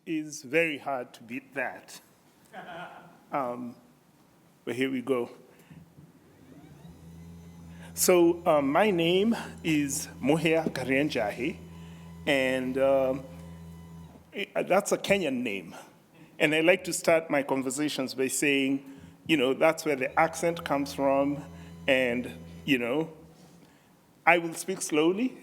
It is very hard to beat that. But here we go. So my name is Muhia Karianjahi, and that's a Kenyan name. And I like to start my conversations by saying, that's where the accent comes from, and, I will speak slowly,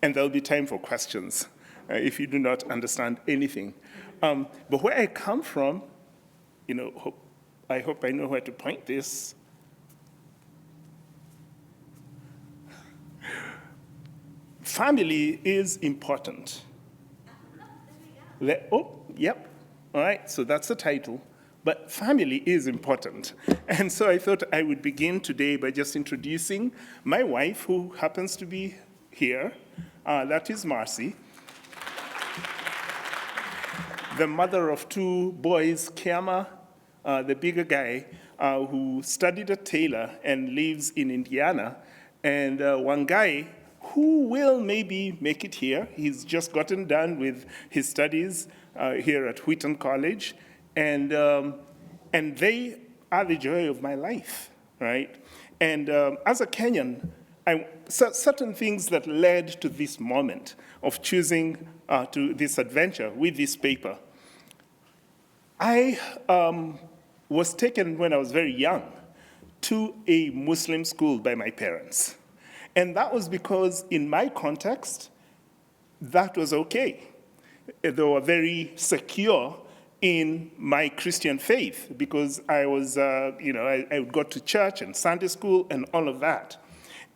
and there'll be time for questions if you do not understand anything. But where I come from, I hope I know where to point this. Family is important. Yep. All right, so that's the title. But family is important. And so I thought I would begin today by just introducing my wife, who happens to be here. That is Marcy. The mother of two boys, Kiama, the bigger guy, who studied at Taylor and lives in Indiana, and one guy who will maybe make it here. He's just gotten done with his studies here at Wheaton College, and they are the joy of my life, right? And as a Kenyan, certain things that led to this moment of choosing to this adventure with this paper. I was taken when I was very young to a Muslim school by my parents. And that was because in my context, that was okay. They were very secure in my Christian faith because I was, I would go to church and Sunday school and all of that.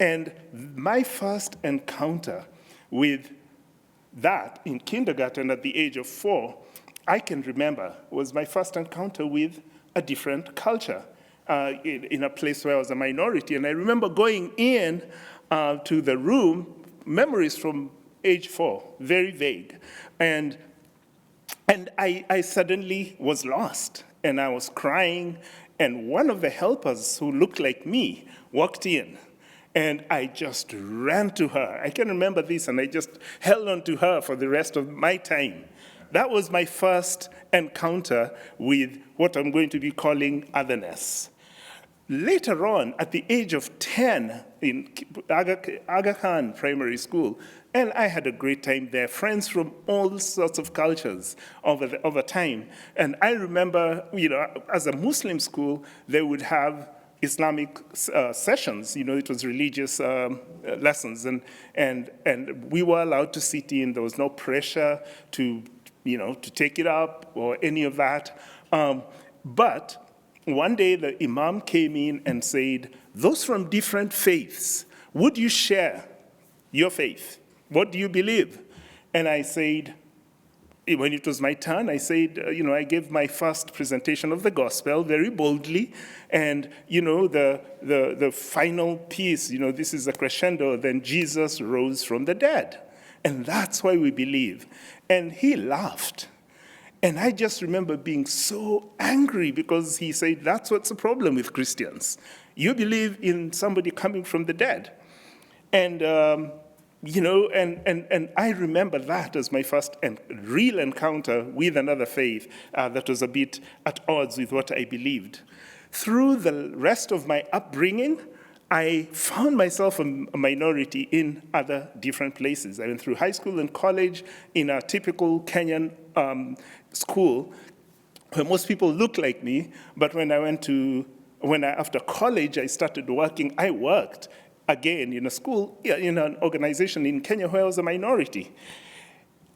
And my first encounter with that in kindergarten at the age of 4, I can remember, was my first encounter with a different culture in a place where I was a minority. And I remember going in to the room, memories from age 4, very vague. And I suddenly was lost, and I was crying, and one of the helpers who looked like me walked in, and I just ran to her. I can remember this, and I just held on to her for the rest of my time. That was my first encounter with what I'm going to be calling otherness. Later on, at the age of 10, in Aga Khan Primary School, and I had a great time there, friends from all sorts of cultures over time. And I remember, as a Muslim school, they would have Islamic sessions, it was religious lessons, and we were allowed to sit in. There was no pressure to take it up or any of that. But one day the imam came in and said, those from different faiths, would you share your faith? What do you believe? And I said, when it was my turn, I said, I gave my first presentation of the gospel very boldly. And, the final piece, this is a crescendo, then Jesus rose from the dead. And that's why we believe. And he laughed. And I just remember being so angry because he said, that's what's the problem with Christians. You believe in somebody coming from the dead. And, and I remember that as my first and real encounter with another faith that was a bit at odds with what I believed. Through the rest of my upbringing, I found myself a minority in other different places. I went through high school and college in a typical Kenyan school where most people look like me, but after college I started working, I worked again in a school, in an organization in Kenya where I was a minority.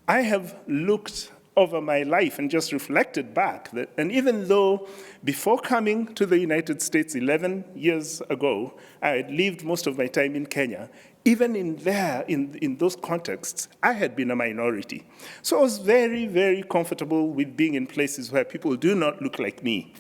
I have looked over my life and just reflected back and even though before coming to the United States 11 years ago, I had lived most of my time in Kenya, even in those contexts, I had been a minority. So I was very, very comfortable with being in places where people do not look like me.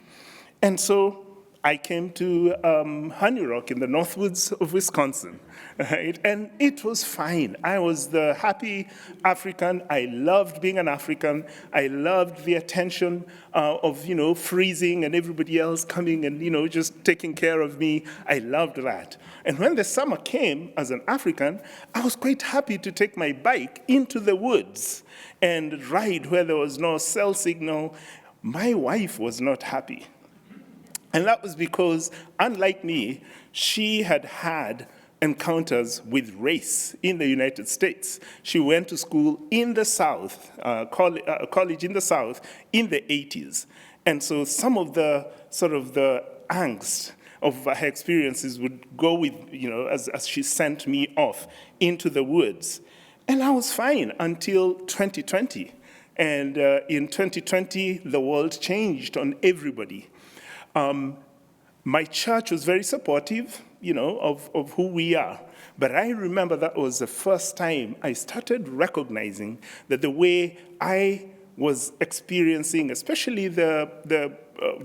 And so I came to Honey Rock in the Northwoods of Wisconsin, right? And it was fine. I was the happy African. I loved being an African. I loved the attention of, freezing and everybody else coming and, just taking care of me. I loved that. And when the summer came, as an African, I was quite happy to take my bike into the woods and ride where there was no cell signal. My wife was not happy. And that was because, unlike me, she had had encounters with race in the United States. She went to school in the South, college in the South, in the 80s. And so some of the the angst of her experiences would go with, as she sent me off into the woods. And I was fine until 2020. And in 2020, the world changed on everybody. My church was very supportive, of who we are. But I remember that was the first time I started recognizing that the way I was experiencing, especially the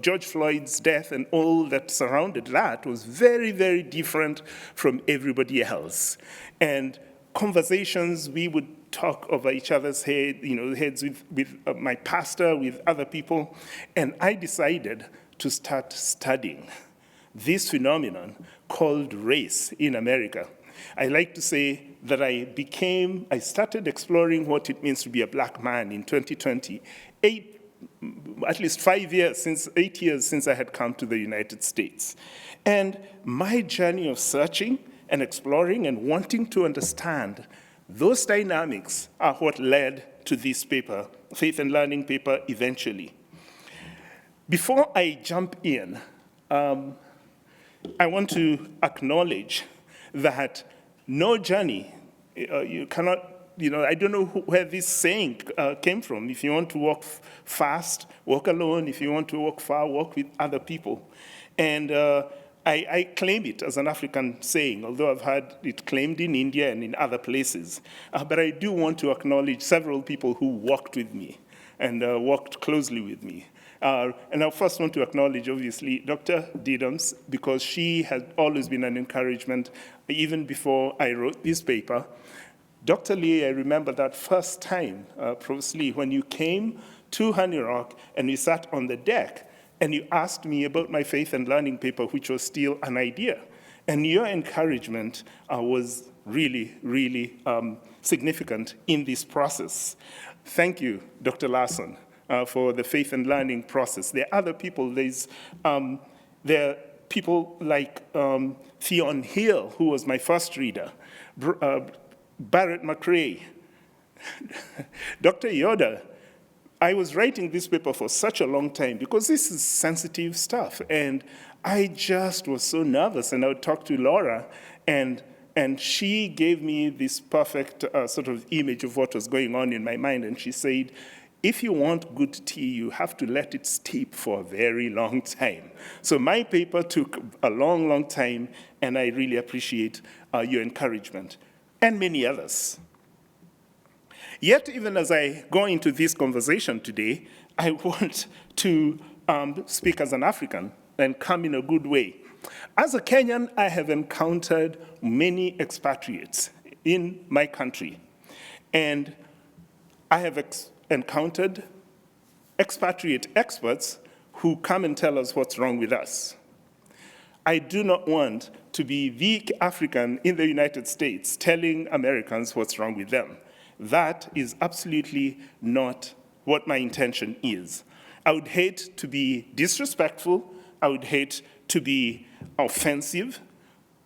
George Floyd's death and all that surrounded that, was very, very different from everybody else. And conversations, we would talk over each other's heads with my pastor, with other people, and I decided to start studying this phenomenon called race in America. I like to say that I started exploring what it means to be a black man in 2020, at least 8 years since I had come to the United States. And my journey of searching and exploring and wanting to understand those dynamics are what led to this paper, Faith and Learning paper, eventually. Before I jump in, I want to acknowledge that no journey, you cannot, I don't know where this saying came from. If you want to walk fast, walk alone. If you want to walk far, walk with other people. And I claim it as an African saying, although I've heard it claimed in India and in other places. But I do want to acknowledge several people who walked with me and worked closely with me. And I first want to acknowledge, obviously, Dr. Diddams, because she has always been an encouragement, even before I wrote this paper. Dr. Lee, I remember that first time, Provost Lee, when you came to Honey Rock and we sat on the deck and you asked me about my Faith and Learning paper, which was still an idea. And your encouragement was really, really significant in this process. Thank you, Dr. Larson. For the Faith and Learning process. There are other people. There are people like Theon Hill, who was my first reader, Barrett McRae, Dr. Yoda. I was writing this paper for such a long time because this is sensitive stuff, and I just was so nervous. And I would talk to Laura, and she gave me this perfect image of what was going on in my mind, and she said, if you want good tea, you have to let it steep for a very long time. So my paper took a long, long time, and I really appreciate your encouragement, and many others. Yet, even as I go into this conversation today, I want to speak as an African and come in a good way. As a Kenyan, I have encountered many expatriates in my country, and I have encountered expatriate experts who come and tell us what's wrong with us. I do not want to be the African in the United States telling Americans what's wrong with them. That is absolutely not what my intention is. I would hate to be disrespectful. I would hate to be offensive.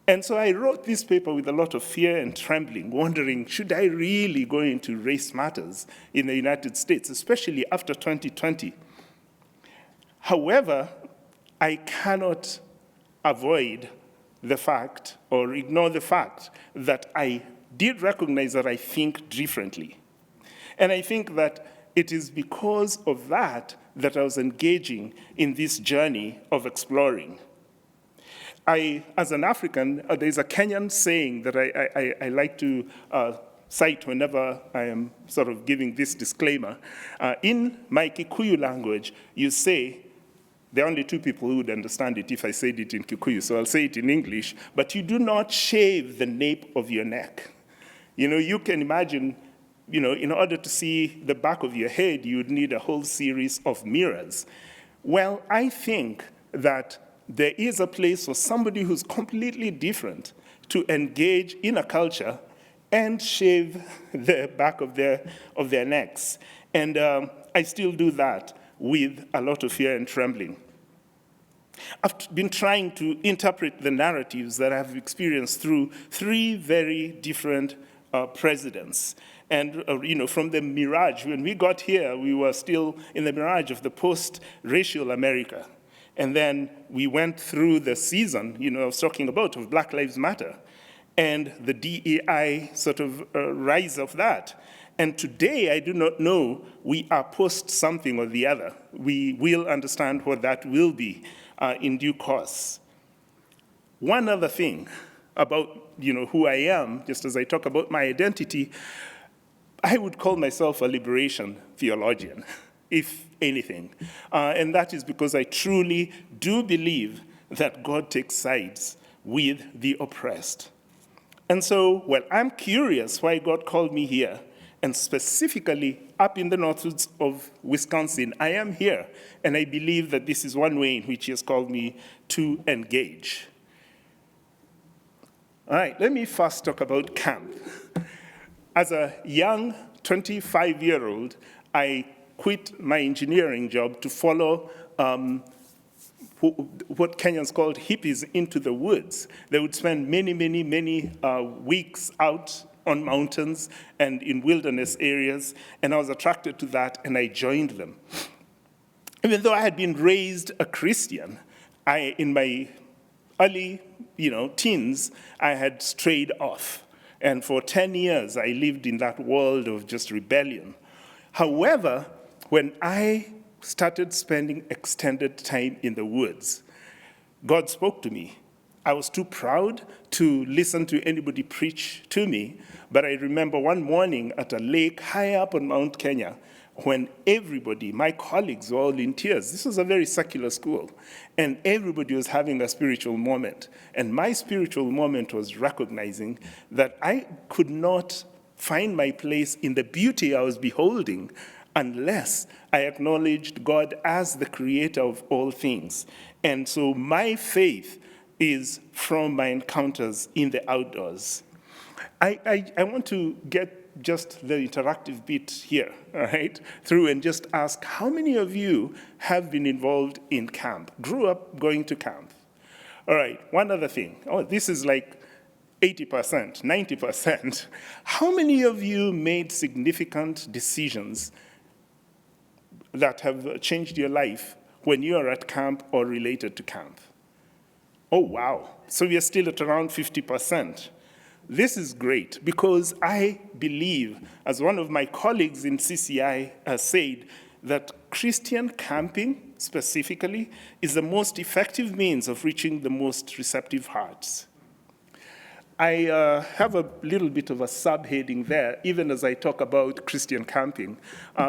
And so I wrote this paper with a lot of fear and trembling, wondering, should I really go into race matters in the United States, especially after 2020? However, I cannot avoid the fact or ignore the fact that I did recognize that I think differently. And I think that it is because of that that I was engaging in this journey of exploring. As an African, there's a Kenyan saying that I like to cite whenever I am giving this disclaimer. In my Kikuyu language, you say, There are only two people who would understand it if I said it in Kikuyu, so I'll say it in English. But you do not shave the nape of your neck. You can imagine, in order to see the back of your head, you would need a whole series of mirrors. Well, I think that there is a place for somebody who's completely different to engage in a culture and shave the back of their necks. And I still do that with a lot of fear and trembling. I've been trying to interpret the narratives that I've experienced through three very different presidents. And, from the mirage, when we got here, we were still in the mirage of the post-racial America. And then we went through the season, I was talking about, of Black Lives Matter, and the DEI sort of rise of that. And today, I do not know, we are post something or the other. We will understand what that will be in due course. One other thing about, who I am, just as I talk about my identity, I would call myself a liberation theologian, if anything. And that is because I truly do believe that God takes sides with the oppressed. And so, I'm curious why God called me here, and specifically up in the northwoods of Wisconsin. I am here, and I believe that this is one way in which he has called me to engage. All right, let me first talk about camp. As a young 25-year-old, I quit my engineering job to follow what Kenyans called hippies into the woods. They would spend many weeks out on mountains and in wilderness areas, and I was attracted to that, and I joined them. Even though I had been raised a Christian, in my early teens, I had strayed off. And for 10 years, I lived in that world of just rebellion. However, when I started spending extended time in the woods, God spoke to me. I was too proud to listen to anybody preach to me, but I remember one morning at a lake high up on Mount Kenya, when everybody, my colleagues, were all in tears. This was a very secular school, and everybody was having a spiritual moment. And my spiritual moment was recognizing that I could not find my place in the beauty I was beholding unless I acknowledged God as the creator of all things. And so my faith is from my encounters in the outdoors. I want to get just the interactive bit here, all right, through and just ask, how many of you have been involved in camp, grew up going to camp? All right, one other thing. This is like 80%, 90%. How many of you made significant decisions that have changed your life when you are at camp or related to camp? Oh, wow. So we are still at around 50%. This is great because I believe, as one of my colleagues in CCI said, that Christian camping specifically is the most effective means of reaching the most receptive hearts. I have a little bit of a subheading there, even as I talk about Christian camping,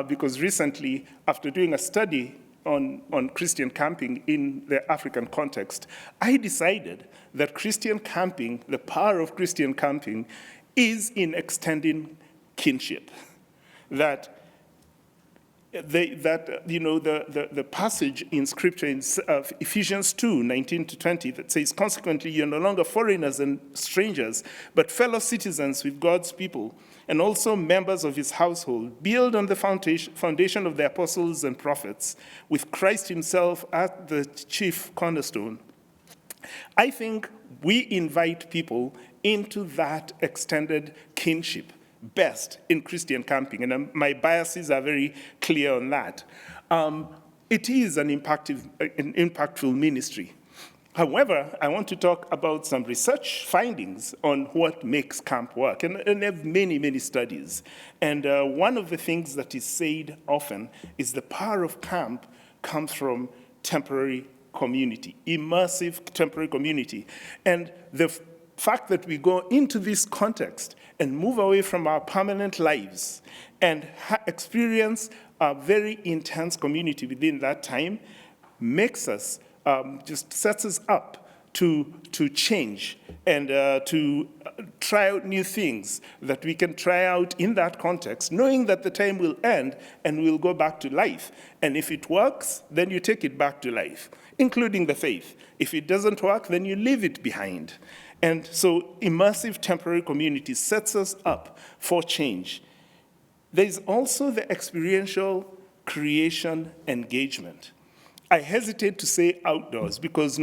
because recently, after doing a study on Christian camping in the African context, I decided that Christian camping, the power of Christian camping, is in extending kinship. That the passage in Scripture in Ephesians 2:19-20 that says, consequently, you're no longer foreigners and strangers, but fellow citizens with God's people, and also members of his household, build on the foundation of the apostles and prophets, with Christ himself at the chief cornerstone. I think we invite people into that extended kinship best in Christian camping, and my biases are very clear on that. It is an impactful ministry. However, I want to talk about some research findings on what makes camp work, and I have many studies. And one of the things that is said often is the power of camp comes from temporary community, immersive temporary community. And the fact that we go into this context and move away from our permanent lives and experience a very intense community within that time makes us, just sets us up to change and to try out new things that we can try out in that context, knowing that the time will end and we'll go back to life. And if it works, then you take it back to life, including the faith. If it doesn't work, then you leave it behind. And so immersive temporary community sets us up for change. There's also the experiential creation engagement. I hesitate to say outdoors because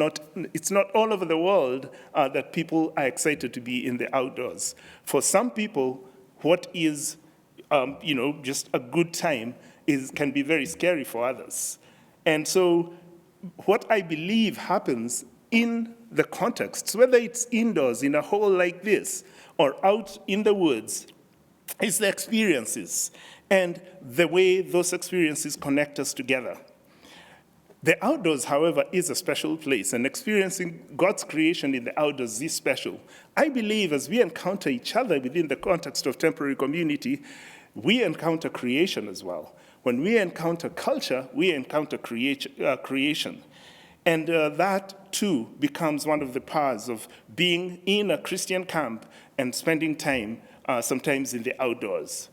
it's not all over the world that people are excited to be in the outdoors. For some people, what is just a good time can be very scary for others. And so what I believe happens in the context, whether it's indoors in a hall like this or out in the woods, is the experiences and the way those experiences connect us together. The outdoors, however, is a special place, and experiencing God's creation in the outdoors is special. I believe as we encounter each other within the context of temporary community, we encounter creation as well. When we encounter culture, we encounter creation. And that, too, becomes one of the powers of being in a Christian camp and spending time sometimes in the outdoors.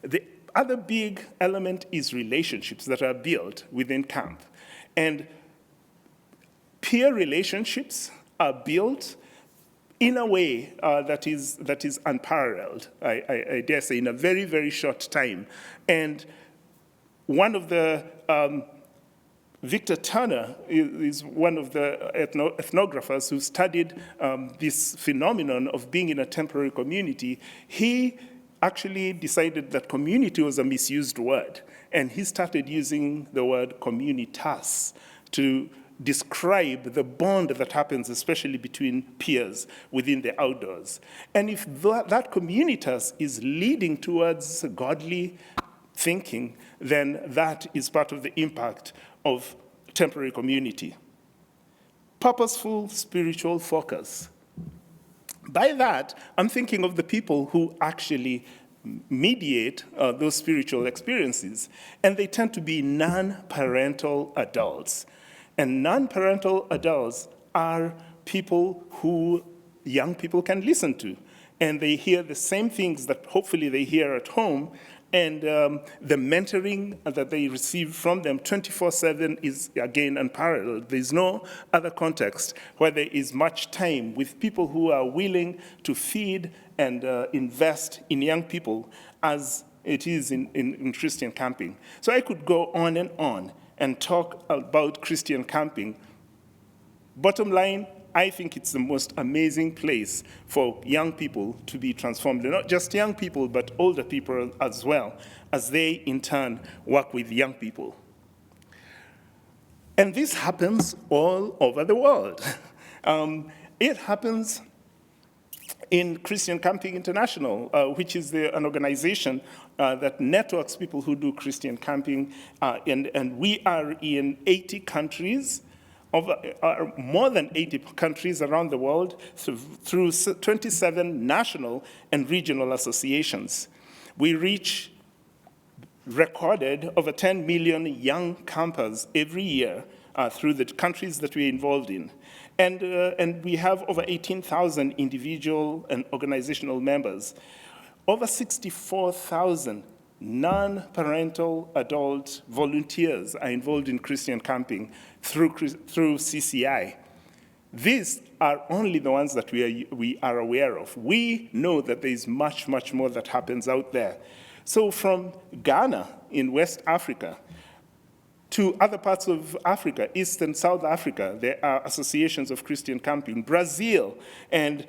The other big element is relationships that are built within camp. And peer relationships are built in a way that is unparalleled, I dare say, in a very, very short time. And one of the, Victor Turner is one of the ethnographers who studied this phenomenon of being in a temporary community. He actually decided that community was a misused word, and he started using the word communitas to describe the bond that happens, especially between peers within the outdoors. And if that communitas is leading towards godly thinking, then that is part of the impact of temporary community. Purposeful spiritual focus. By that, I'm thinking of the people who actually mediate those spiritual experiences, and they tend to be non-parental adults. And non-parental adults are people who young people can listen to, and they hear the same things that hopefully they hear at home, and the mentoring that they receive from them 24/7 is, again, unparalleled. There's no other context where there is much time with people who are willing to feed and invest in young people as it is in Christian camping. So I could go on and talk about Christian camping. Bottom line, I think it's the most amazing place for young people to be transformed. Not just young people, but older people as well, as they, in turn, work with young people. And this happens all over the world. It happens in Christian Camping International, which is an organization that networks people who do Christian camping, and we are in 80 countries, more than 80 countries around the world through 27 national and regional associations. We reach recorded over 10 million young campers every year through the countries that we're involved in. And we have over 18,000 individual and organizational members. Over 64,000 non-parental adult volunteers are involved in Christian camping through CCI. These are only the ones that we are aware of. We know that there is much, much more that happens out there. So from Ghana in West Africa to other parts of Africa, East and South Africa, there are associations of Christian camping. Brazil and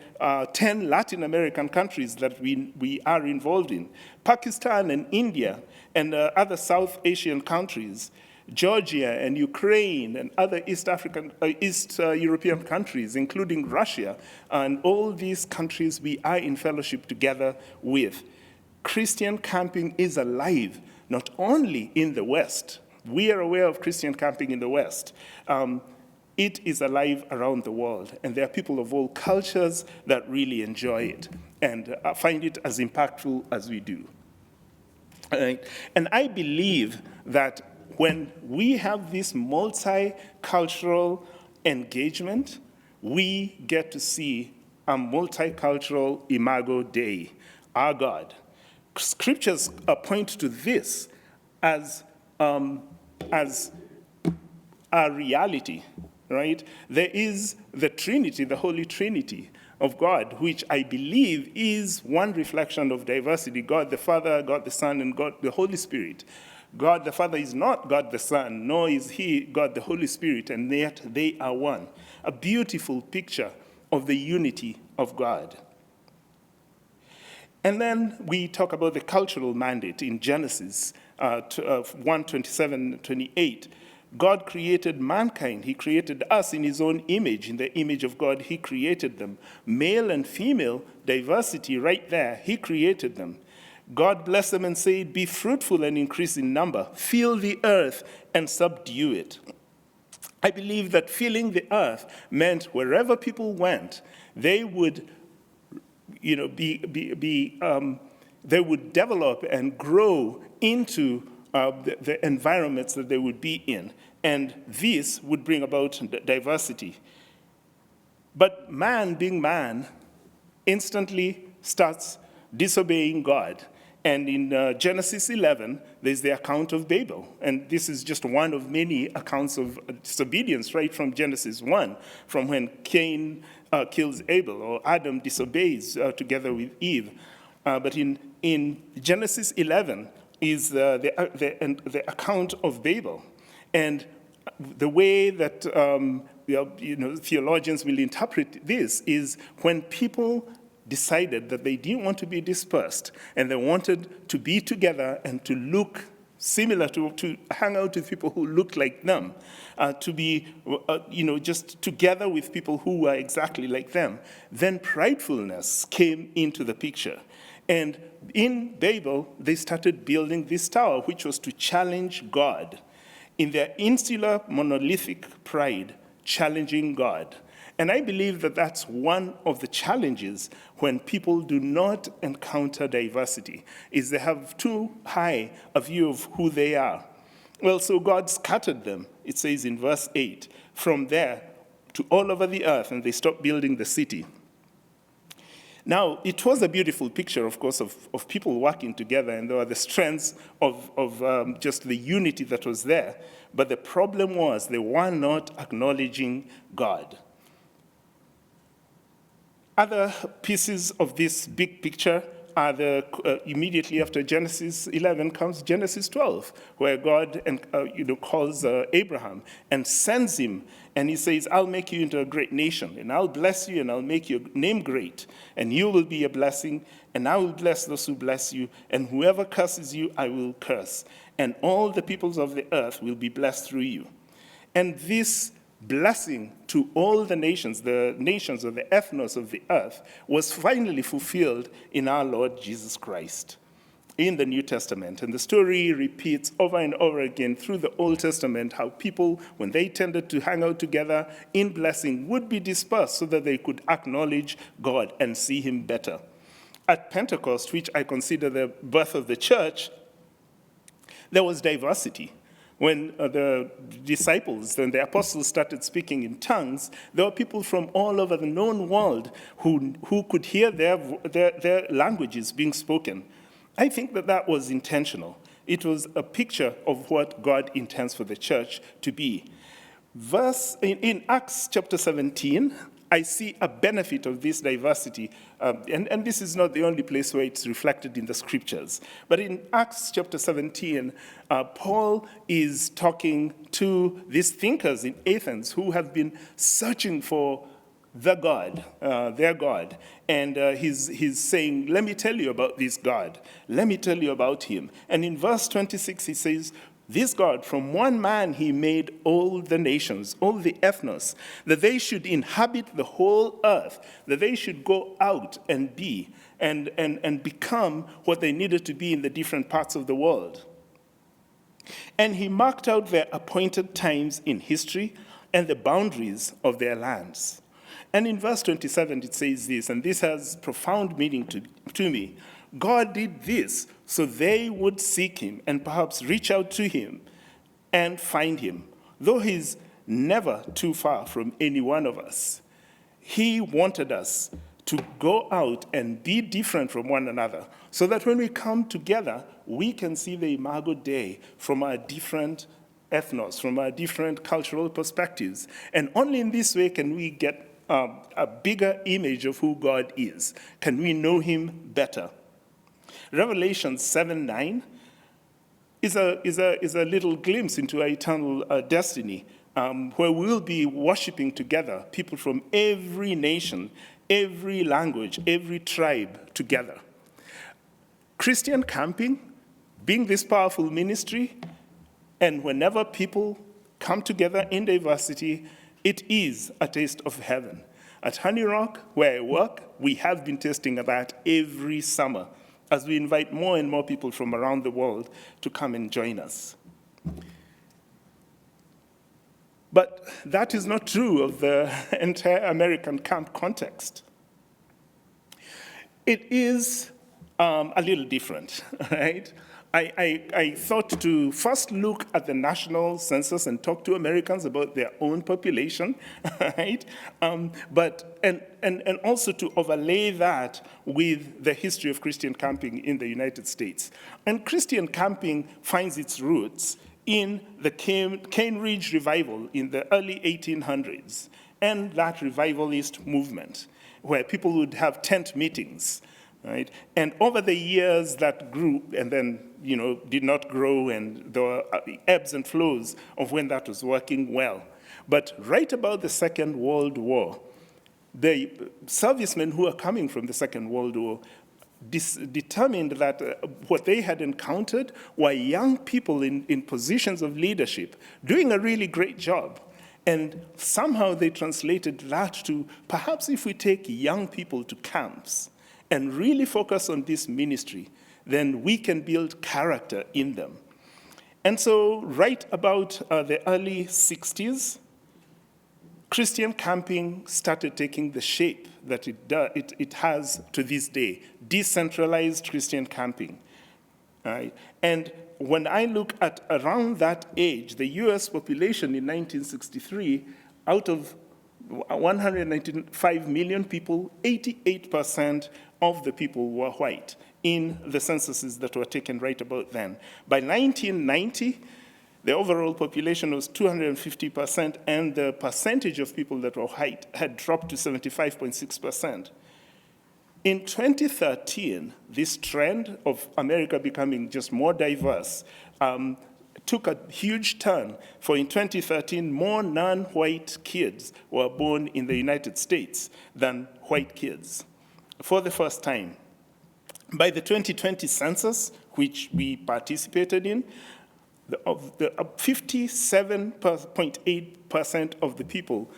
10 Latin American countries that we are involved in. Pakistan and India and other South Asian countries. Georgia and Ukraine and other East European countries, including Russia. And all these countries we are in fellowship together with. Christian camping is alive, not only in the West. We are aware of Christian camping in the West. It is alive around the world, and there are people of all cultures that really enjoy it and find it as impactful as we do. And I believe that when we have this multicultural engagement, we get to see a multicultural imago Dei, our God. Scriptures point to this as a reality, right? There is the Trinity, the Holy Trinity of God, which I believe is one reflection of diversity: God the Father, God the Son, and God the Holy Spirit. God the Father is not God the Son, nor is he God the Holy Spirit, and yet they are one. A beautiful picture of the unity of God. And then we talk about the cultural mandate in Genesis 1:27-28. God created mankind. He created us in his own image. In the image of God, he created them. Male and female diversity right there, he created them. God blessed them and said, "Be fruitful and increase in number. Fill the earth and subdue it." I believe that filling the earth meant wherever people went, they would, they would develop and grow into the environments that they would be in. And this would bring about diversity. But man, being man, instantly starts disobeying God. And in Genesis 11, there's the account of Babel. And this is just one of many accounts of disobedience, right from Genesis 1, from when Cain kills Abel, or Adam disobeys together with Eve. But in Genesis 11 is the account of Babel. And the way that theologians will interpret this is when people decided that they didn't want to be dispersed, and they wanted to be together and to look similar, to hang out with people who looked like them, to be, just together with people who were exactly like them, then pridefulness came into the picture. And in Babel, they started building this tower, which was to challenge God. In their insular, monolithic pride, challenging God. And I believe that that's one of the challenges when people do not encounter diversity, is they have too high a view of who they are. Well, so God scattered them, it says in verse 8, from there to all over the earth, and they stopped building the city. Now, it was a beautiful picture, of course, of people working together, and there were the strengths of just the unity that was there. But the problem was they were not acknowledging God. Other pieces of this big picture are immediately after Genesis 11 comes Genesis 12, where God calls Abraham and sends him, and he says, "I'll make you into a great nation, and I'll bless you, and I'll make your name great, and you will be a blessing, and I will bless those who bless you, and whoever curses you, I will curse, and all the peoples of the earth will be blessed through you." And this blessing to all the nations or the ethnos of the earth, was finally fulfilled in our Lord Jesus Christ in the New Testament. And the story repeats over and over again through the Old Testament how people, when they tended to hang out together in blessing, would be dispersed so that they could acknowledge God and see him better. At Pentecost, which I consider the birth of the church, there was diversity. When the disciples and the apostles started speaking in tongues, there were people from all over the known world who could hear their languages being spoken. I think that was intentional. It was a picture of what God intends for the church to be. In Acts chapter 17, I see a benefit of this diversity, and this is not the only place where it's reflected in the scriptures. But in Acts chapter 17, Paul is talking to these thinkers in Athens who have been searching for their God, and he's saying, "Let me tell you about this God. Let me tell you about him." And in verse 26, he says, "This God, from one man he made all the nations, all the ethnos, that they should inhabit the whole earth, that they should go out and be, and become what they needed to be in the different parts of the world. And he marked out their appointed times in history and the boundaries of their lands." And in verse 27, it says this, and this has profound meaning to me. "God did this so they would seek him and perhaps reach out to him and find him. Though he's never too far from any one of us, he wanted us to go out and be different from one another, so that when we come together, we can see the Imago Dei from our different ethnos, from our different cultural perspectives. And only in this way can we get a bigger image of who God is. Can we know him better? Revelation 7:9 is a little glimpse into our eternal destiny, where we'll be worshiping together, people from every nation, every language, every tribe together. Christian camping, being this powerful ministry, and whenever people come together in diversity, it is a taste of heaven. At Honey Rock, where I work, we have been tasting that every summer as we invite more and more people from around the world to come and join us. But that is not true of the entire American camp context. It is a little different, right? I thought to first look at the national census and talk to Americans about their own population, right? And also to overlay that with the history of Christian camping in the United States. And Christian camping finds its roots in the Cane Ridge revival in the early 1800s, and that revivalist movement, where people would have tent meetings, right? And over the years that grew and then, did not grow, and there were ebbs and flows of when that was working well. But right about the Second World War, the servicemen who were coming from the Second World War determined that what they had encountered were young people in positions of leadership doing a really great job. And somehow they translated that to, perhaps if we take young people to camps and really focus on this ministry, then we can build character in them. And so right about the early 60s, Christian camping started taking the shape that it has to this day, decentralized Christian camping. Right? And when I look at around that age, the US population in 1963, out of 195 million people, 88% of the people were white in the censuses that were taken right about then. By 1990, the overall population was 250%, and the percentage of people that were white had dropped to 75.6%. In 2013, this trend of America becoming just more diverse took a huge turn, for in 2013, more non-white kids were born in the United States than white kids, for the first time. By the 2020 census, which we participated in, 57.8% of the people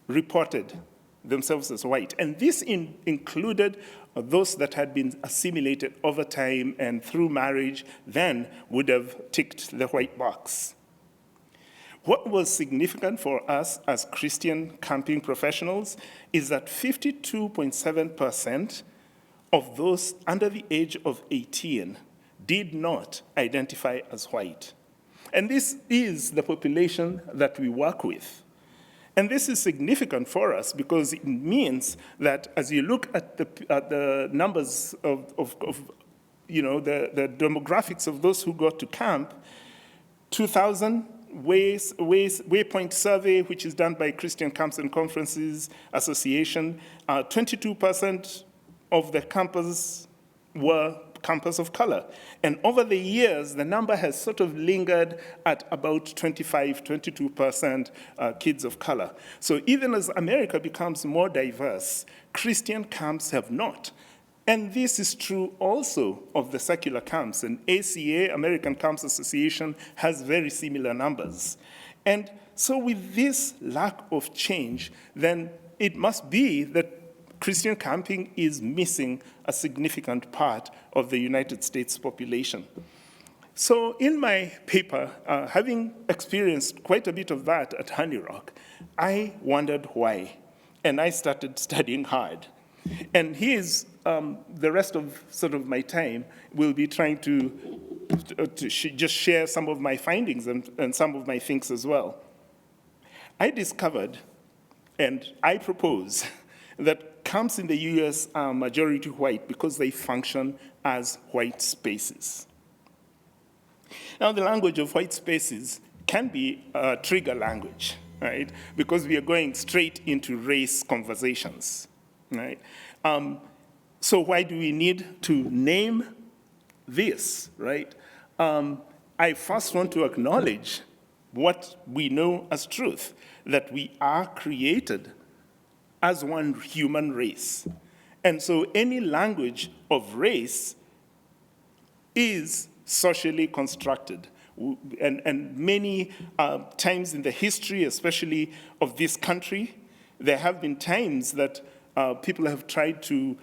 reported themselves as white. And this included those that had been assimilated over time and through marriage, then would have ticked the white box. What was significant for us as Christian camping professionals is that 52.7% of those under the age of 18 did not identify as white. And this is the population that we work with. And this is significant for us because it means that as you look at the numbers of the demographics of those who go to camp, 2000 Waypoint survey, which is done by Christian Camps and Conferences Association, 22% of the campers were campers of color. And over the years, the number has sort of lingered at about 22% kids of color. So even as America becomes more diverse, Christian camps have not. And this is true also of the secular camps. And ACA, American Camps Association, has very similar numbers. And so with this lack of change, then it must be that Christian camping is missing a significant part of the United States population. So in my paper, having experienced quite a bit of that at Honey Rock, I wondered why, and I started studying hard. And here's the rest of sort of my time will be trying to just share some of my findings and some of my things as well. I discovered, and I propose, that camps in the US are majority white because they function as white spaces. Now, the language of white spaces can be a trigger language, right? Because we are going straight into race conversations, right? So why do we need to name this, right? I first want to acknowledge what we know as truth, that we are created as one human race. And so any language of race is socially constructed. And many times in the history, especially of this country, there have been times that people have tried to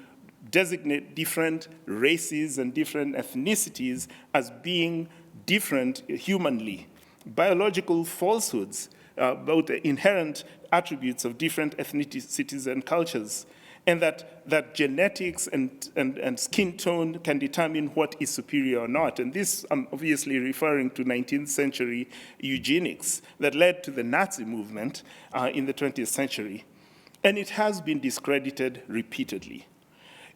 designate different races and different ethnicities as being different humanly. Biological falsehoods about the inherent attributes of different ethnicities and cultures, and that genetics and skin tone can determine what is superior or not. And this, I'm obviously referring to 19th century eugenics that led to the Nazi movement in the 20th century. And it has been discredited repeatedly.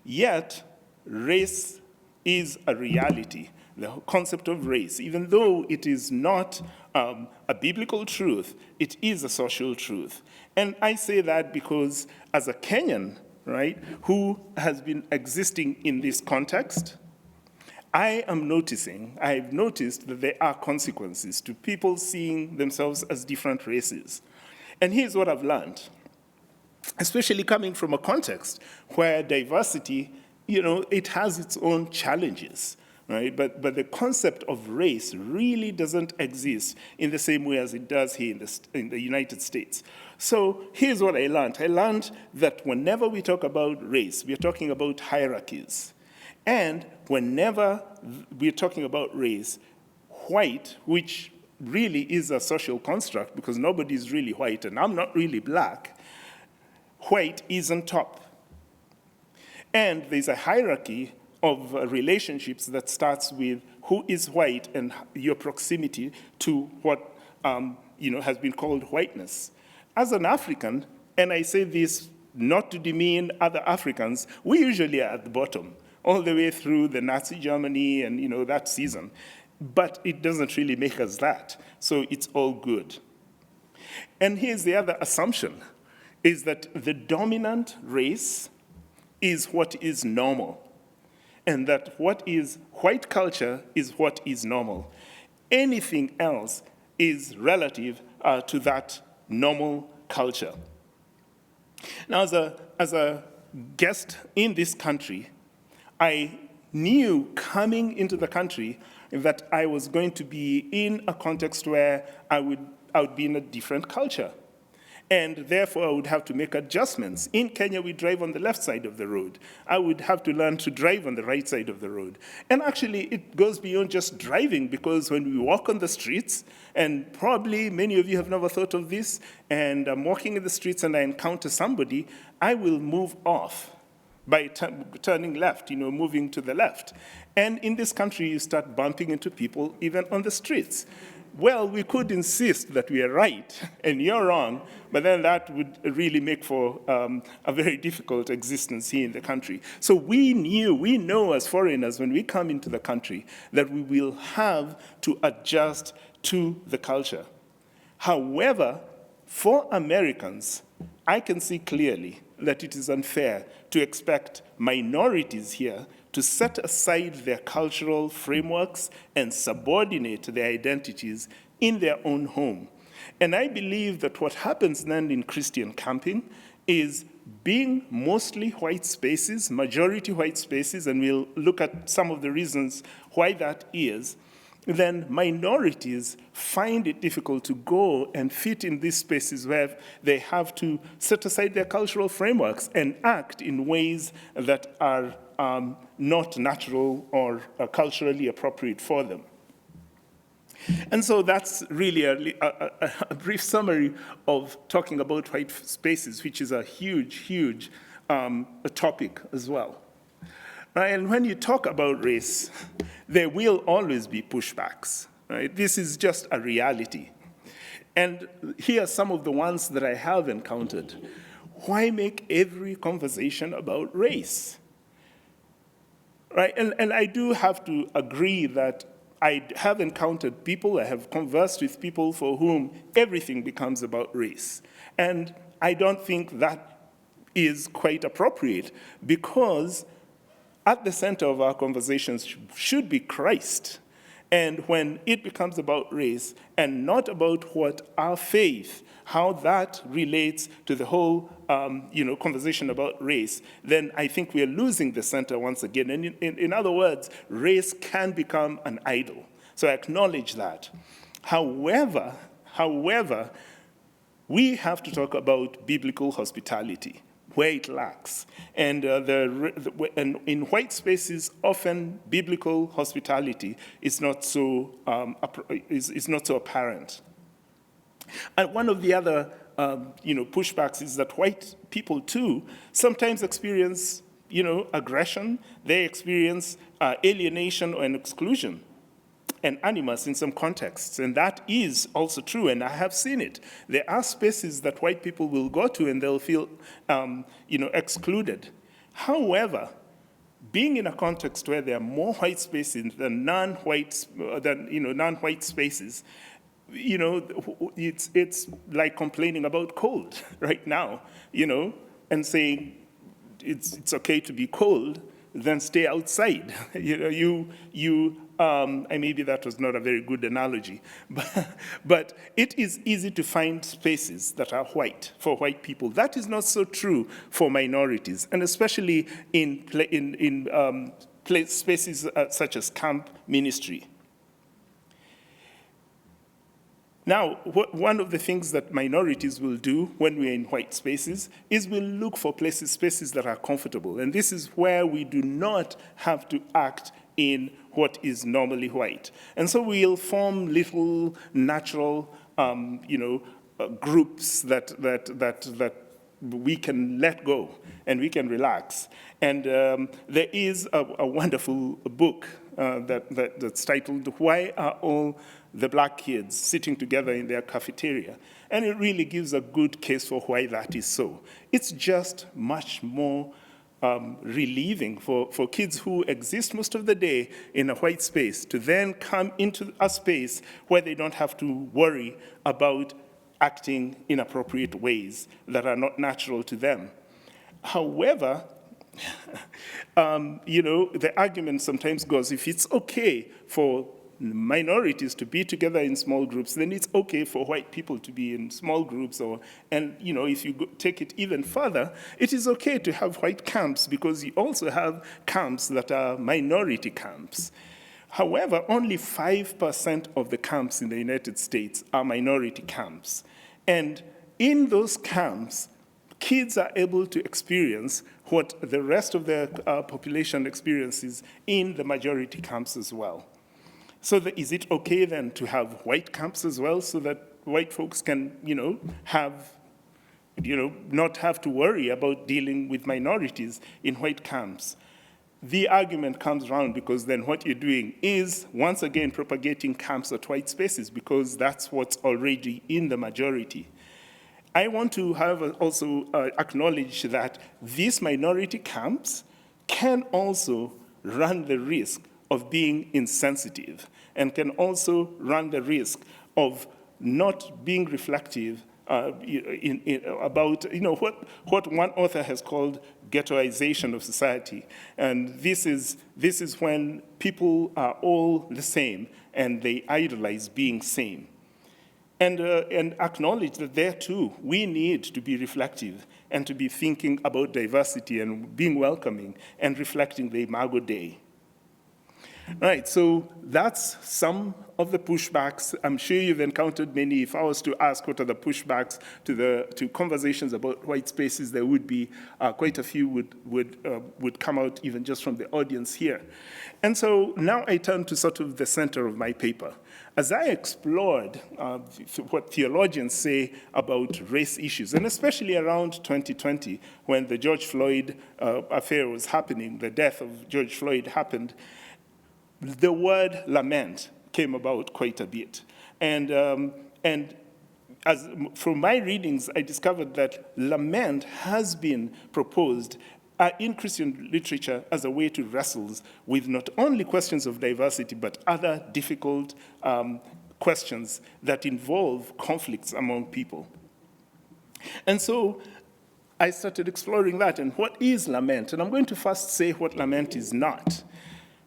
Yet, race is a reality. The concept of race, even though it is not a biblical truth, it is a social truth. And I say that because as a Kenyan, right, who has been existing in this context, I've noticed that there are consequences to people seeing themselves as different races. And here's what I've learned, especially coming from a context where diversity, it has its own challenges. Right? But the concept of race really doesn't exist in the same way as it does here in the United States. So here's what I learned. I learned that whenever we talk about race, we're talking about hierarchies. And whenever we're talking about race, white, which really is a social construct because nobody's really white and I'm not really black, white is on top. And there's a hierarchy of relationships that starts with who is white and your proximity to what has been called whiteness. As an African, and I say this not to demean other Africans, we usually are at the bottom, all the way through the Nazi Germany and that season. But it doesn't really make us that, so it's all good. And here's the other assumption, is that the dominant race is what is normal. And that what is white culture is what is normal. Anything else is relative to that normal culture. Now, as a guest in this country, I knew coming into the country that I was going to be in a context where I would be in a different culture. And therefore, I would have to make adjustments. In Kenya, we drive on the left side of the road. I would have to learn to drive on the right side of the road. And actually, it goes beyond just driving, because when we walk on the streets, and probably many of you have never thought of this, and I'm walking in the streets and I encounter somebody, I will move off by turning left, moving to the left. And in this country, you start bumping into people even on the streets. Well, we could insist that we are right and you're wrong, but then that would really make for a very difficult existence here in the country. So we know as foreigners when we come into the country that we will have to adjust to the culture. However, for Americans, I can see clearly that it is unfair to expect minorities here to set aside their cultural frameworks and subordinate their identities in their own home. And I believe that what happens then in Christian camping is, being mostly white spaces, majority white spaces, and we'll look at some of the reasons why that is, then minorities find it difficult to go and fit in these spaces where they have to set aside their cultural frameworks and act in ways that are not natural or culturally appropriate for them. And so that's really a brief summary of talking about white spaces, which is a huge topic as well. And when you talk about race, there will always be pushbacks, right? This is just a reality. And here are some of the ones that I have encountered. Why make every conversation about race? Right, and I do have to agree that I have encountered people, I have conversed with people for whom everything becomes about race. And I don't think that is quite appropriate, because at the center of our conversations should be Christ. And when it becomes about race and not about what our faith, how that relates to the whole conversation about race, then I think we are losing the center once again. And in other words, race can become an idol. So I acknowledge that. However, we have to talk about biblical hospitality, where it lacks. And, and in white spaces, often biblical hospitality is not so apparent. And one of the other pushbacks is that white people too sometimes experience aggression. They experience alienation and exclusion and animus in some contexts, and that is also true, and I have seen it. There are spaces that white people will go to and they'll feel excluded. However, being in a context where there are more white spaces than non-white spaces, it's like complaining about cold right now, and saying it's okay to be cold, then stay outside. Maybe that was not a very good analogy, but it is easy to find spaces that are white for white people. That is not so true for minorities, and especially in spaces such as camp ministry. Now, one of the things that minorities will do when we're in white spaces is we'll look for spaces that are comfortable. And this is where we do not have to act in what is normally white. And so we'll form little natural, groups that we can let go and we can relax. And there is a wonderful book that's titled, "Why Are All the Black Kids Sitting Together in Their Cafeteria?" And it really gives a good case for why that is so. It's just much more relieving for kids who exist most of the day in a white space to then come into a space where they don't have to worry about acting in appropriate ways that are not natural to them. However, the argument sometimes goes, if it's okay for minorities to be together in small groups, then it's okay for white people to be in small groups. And if you take it even further, it is okay to have white camps because you also have camps that are minority camps. However, only 5% of the camps in the United States are minority camps. And in those camps, kids are able to experience what the rest of the population experiences in the majority camps as well. So is it okay then to have white camps as well so that white folks can, not have to worry about dealing with minorities in white camps? The argument comes around because then what you're doing is, once again, propagating camps at white spaces because that's what's already in the majority. I want to, however, also acknowledge that these minority camps can also run the risk of being insensitive and can also run the risk of not being reflective about what one author has called ghettoization of society. And this is when people are all the same and they idolize being same. And acknowledge that there too, we need to be reflective and to be thinking about diversity and being welcoming and reflecting the Imago Dei. Right, so that's some of the pushbacks. I'm sure you've encountered many. If I was to ask what are the pushbacks to conversations about white spaces, there would be quite a few would come out even just from the audience here. And so now I turn to sort of the center of my paper. As I explored what theologians say about race issues, and especially around 2020, when the George Floyd affair was happening, the death of George Floyd happened, the word lament came about quite a bit. And as from my readings, I discovered that lament has been proposed in Christian literature as a way to wrestle with not only questions of diversity, but other difficult questions that involve conflicts among people. And so I started exploring that, and what is lament? And I'm going to first say what lament is not,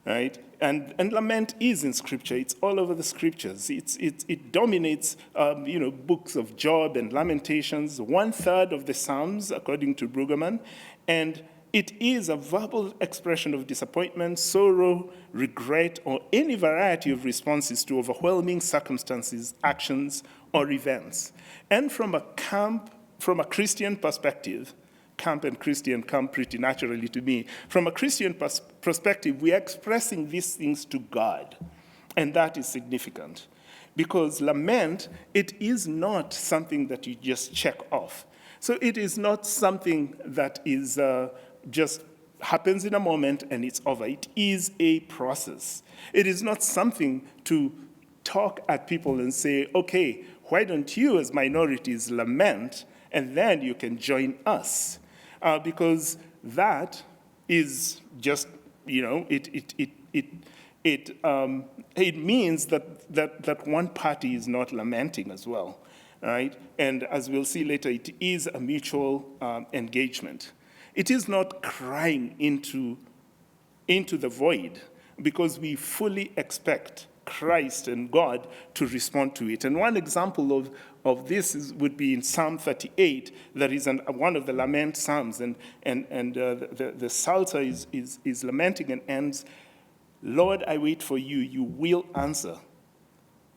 right? And lament is in Scripture. It's all over the Scriptures. It dominates, books of Job and Lamentations, 1/3 of the Psalms, according to Brueggemann, and it is a verbal expression of disappointment, sorrow, regret, or any variety of responses to overwhelming circumstances, actions, or events. And from a Christian perspective, camp and Christian come pretty naturally to me. From a Christian perspective, we are expressing these things to God, and that is significant. Because lament, it is not something that you just check off. So it is not something that is just happens in a moment and it's over. It is a process. It is not something to talk at people and say, okay, why don't you as minorities lament, and then you can join us? Because that is just, it means that one party is not lamenting as well, right? And as we'll see later, it is a mutual engagement. It is not crying into the void, because we fully expect Christ and God to respond to it. And one example of this would be in Psalm 38, that is one of the lament psalms, and the psalter is lamenting and ends, Lord, I wait for you, you will answer.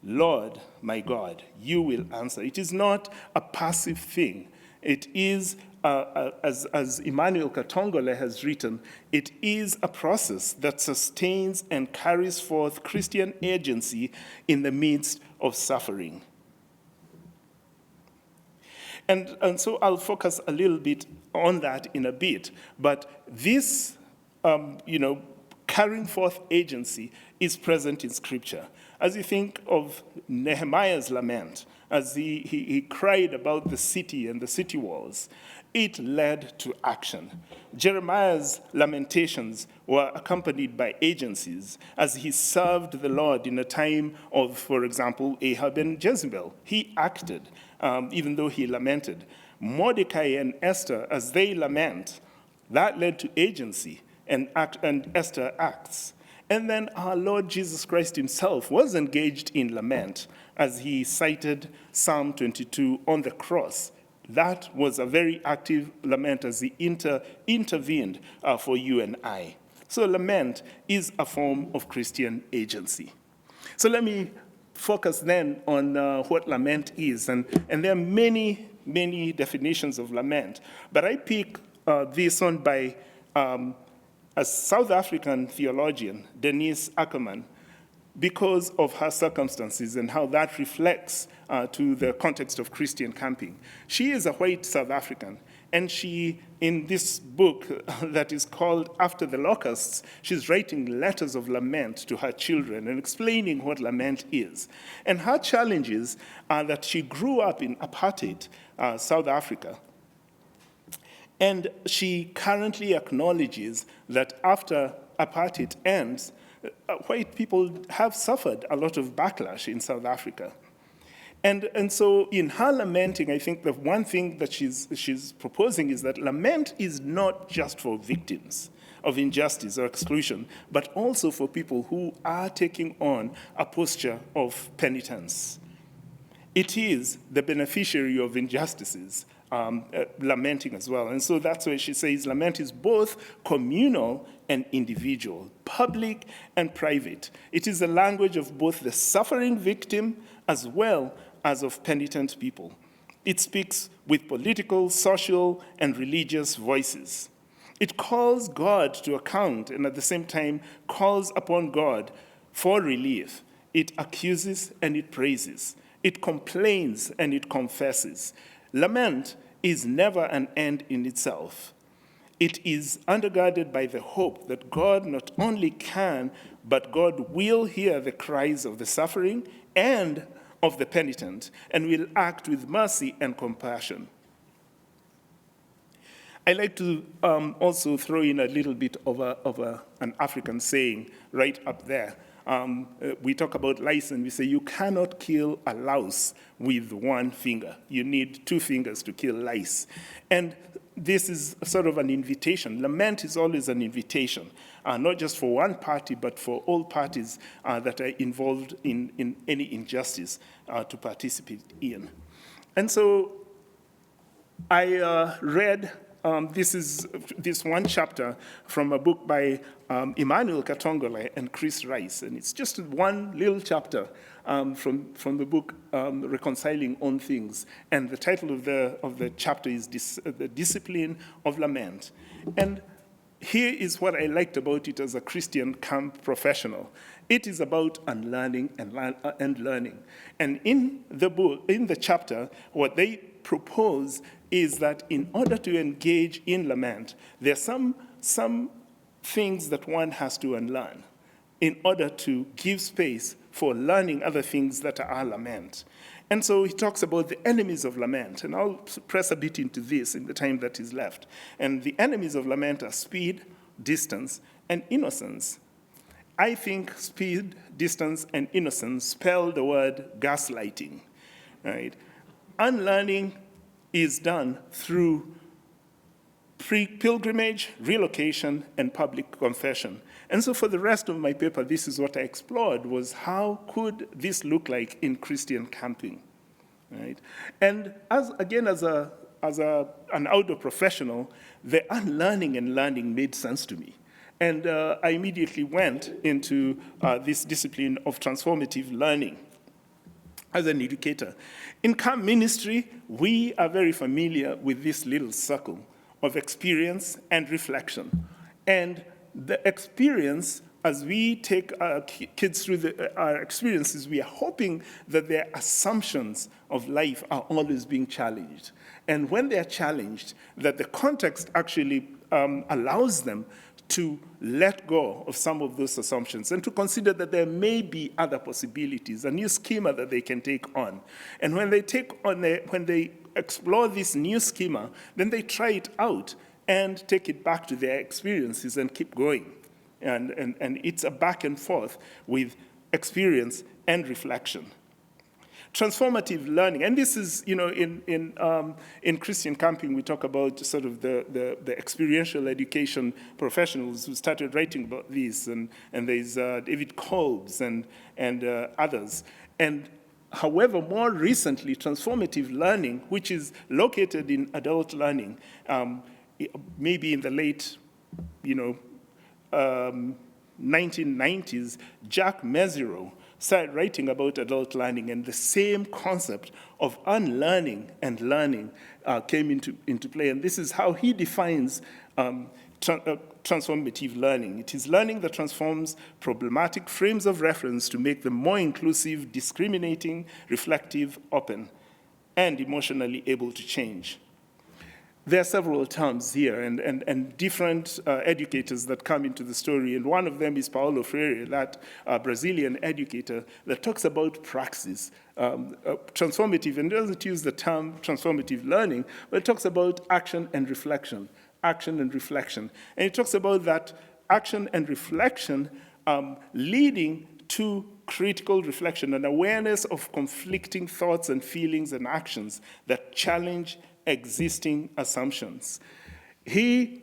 Lord, my God, you will answer. It is not a passive thing. It is, as Emmanuel Katongole has written, it is a process that sustains and carries forth Christian agency in the midst of suffering. And so I'll focus a little bit on that in a bit, but this, carrying forth agency is present in Scripture. As you think of Nehemiah's lament, as he cried about the city and the city walls, it led to action. Jeremiah's lamentations were accompanied by agencies as he served the Lord in a time of, for example, Ahab and Jezebel. He acted, even though he lamented. Mordecai and Esther, as they lament, that led to agency, and Esther acts. And then our Lord Jesus Christ himself was engaged in lament as he cited Psalm 22 on the cross. That was a very active lament as he intervened for you and I. So lament is a form of Christian agency. So let me focus then on what lament is. And there are many, many definitions of lament. But I pick this one by a South African theologian, Denise Ackerman, because of her circumstances and how that reflects to the context of Christian camping. She is a white South African, and she, in this book that is called After the Locusts, she's writing letters of lament to her children and explaining what lament is. And her challenges are that she grew up in apartheid South Africa, and she currently acknowledges that after apartheid ends, white people have suffered a lot of backlash in South Africa. And so in her lamenting, I think the one thing that she's proposing is that lament is not just for victims of injustice or exclusion, but also for people who are taking on a posture of penitence. It is the beneficiary of injustices lamenting as well. And so that's why she says lament is both communal and individual, public and private. It is the language of both the suffering victim as well as of penitent people. It speaks with political, social, and religious voices. It calls God to account and at the same time calls upon God for relief. It accuses and it praises. It complains and it confesses. Lament is never an end in itself. it is undergirded by the hope that God not only can, but God will hear the cries of the suffering and of the penitent, and will act with mercy and compassion. I like to also throw in a little bit of an African saying right up there. We talk about lice and we say you cannot kill a louse with one finger. You need 2 fingers to kill lice. And this is sort of an invitation. Lament is always an invitation, not just for one party, but for all parties that are involved in any injustice to participate in. And so I read this one chapter from a book by Emmanuel Katongole and Chris Rice, and it's just one little chapter from the book Reconciling All Things, and the title of the chapter is The Discipline of Lament. And here is what I liked about it as a Christian camp professional. It is about unlearning and learning. And in the book, in the chapter, what they propose is that in order to engage in lament, there are some things that one has to unlearn in order to give space for learning other things that are lament. And so he talks about the enemies of lament, and I'll press a bit into this in the time that is left. And the enemies of lament are speed, distance, and innocence. I think speed, distance, and innocence spell the word gaslighting, right? Unlearning is done through pilgrimage, relocation, and public confession. And so for the rest of my paper, this is what I explored, was how could this look like in Christian camping, right? And as an outdoor professional, the unlearning and learning made sense to me. And I immediately went into this discipline of transformative learning as an educator. In camp ministry, we are very familiar with this little circle of experience and reflection. And the experience, as we take our kids through our experiences, we are hoping that their assumptions of life are always being challenged. And when they are challenged, that the context actually allows them to let go of some of those assumptions and to consider that there may be other possibilities, a new schema that they can take on. And when they explore this new schema, then they try it out and take it back to their experiences and keep going. And it's a back and forth with experience and reflection. Transformative learning, and this is, in Christian camping, we talk about sort of the experiential education professionals who started writing about this, and there's David Kolb's and others. And however, more recently, transformative learning, which is located in adult learning, maybe in the late, 1990s, Jack Mezirow started writing about adult learning, and the same concept of unlearning and learning came into play. And this is how he defines transformative learning. It is learning that transforms problematic frames of reference to make them more inclusive, discriminating, reflective, open, and emotionally able to change. There are several terms here and different educators that come into the story, and one of them is Paulo Freire, that Brazilian educator that talks about praxis, transformative, and doesn't use the term transformative learning, but it talks about action and reflection, and it talks about that action and reflection leading to critical reflection and awareness of conflicting thoughts and feelings and actions that challenge existing assumptions. He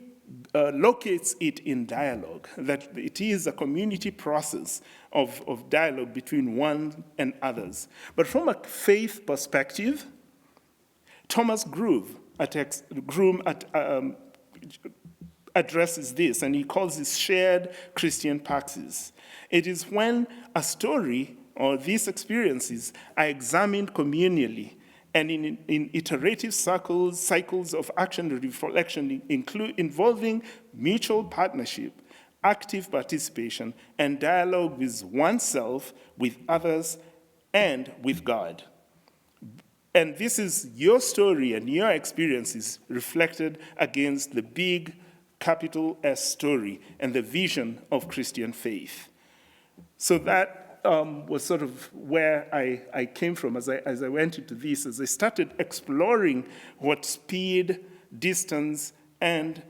locates it in dialogue, that it is a community process of dialogue between one and others. But from a faith perspective, Thomas Groome addresses this, and he calls this shared Christian praxis. It is when a story or these experiences are examined communally and in iterative cycles of action and reflection, involving mutual partnership, active participation, and dialogue with oneself, with others, and with God. And this is your story and your experiences reflected against the big capital S story and the vision of Christian faith. So that was sort of where I came from as I went into this, as I started exploring what speed, distance, and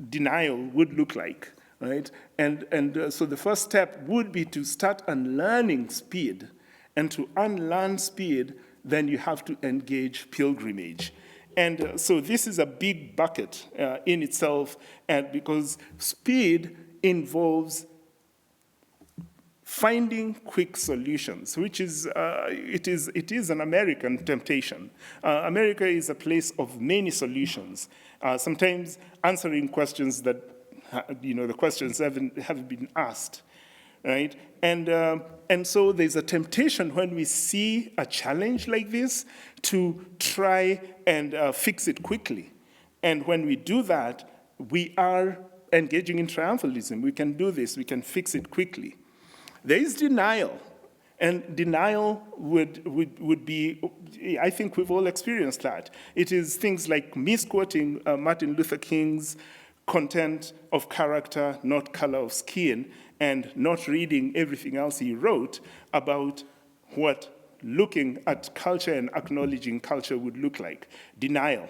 denial would look like, right? And so the first step would be to start unlearning speed. And to unlearn speed, then you have to engage pilgrimage. And so this is a big bucket in itself, and because speed involves finding quick solutions, which is, it is an American temptation. America is a place of many solutions, sometimes answering questions that, the questions haven't been asked, right? And so there's a temptation when we see a challenge like this to try and fix it quickly. And when we do that, we are engaging in triumphalism. We can do this, we can fix it quickly. There is denial, and denial would be, I think we've all experienced that. It is things like misquoting Martin Luther King's content of character, not color of skin, and not reading everything else he wrote about what looking at culture and acknowledging culture would look like. Denial.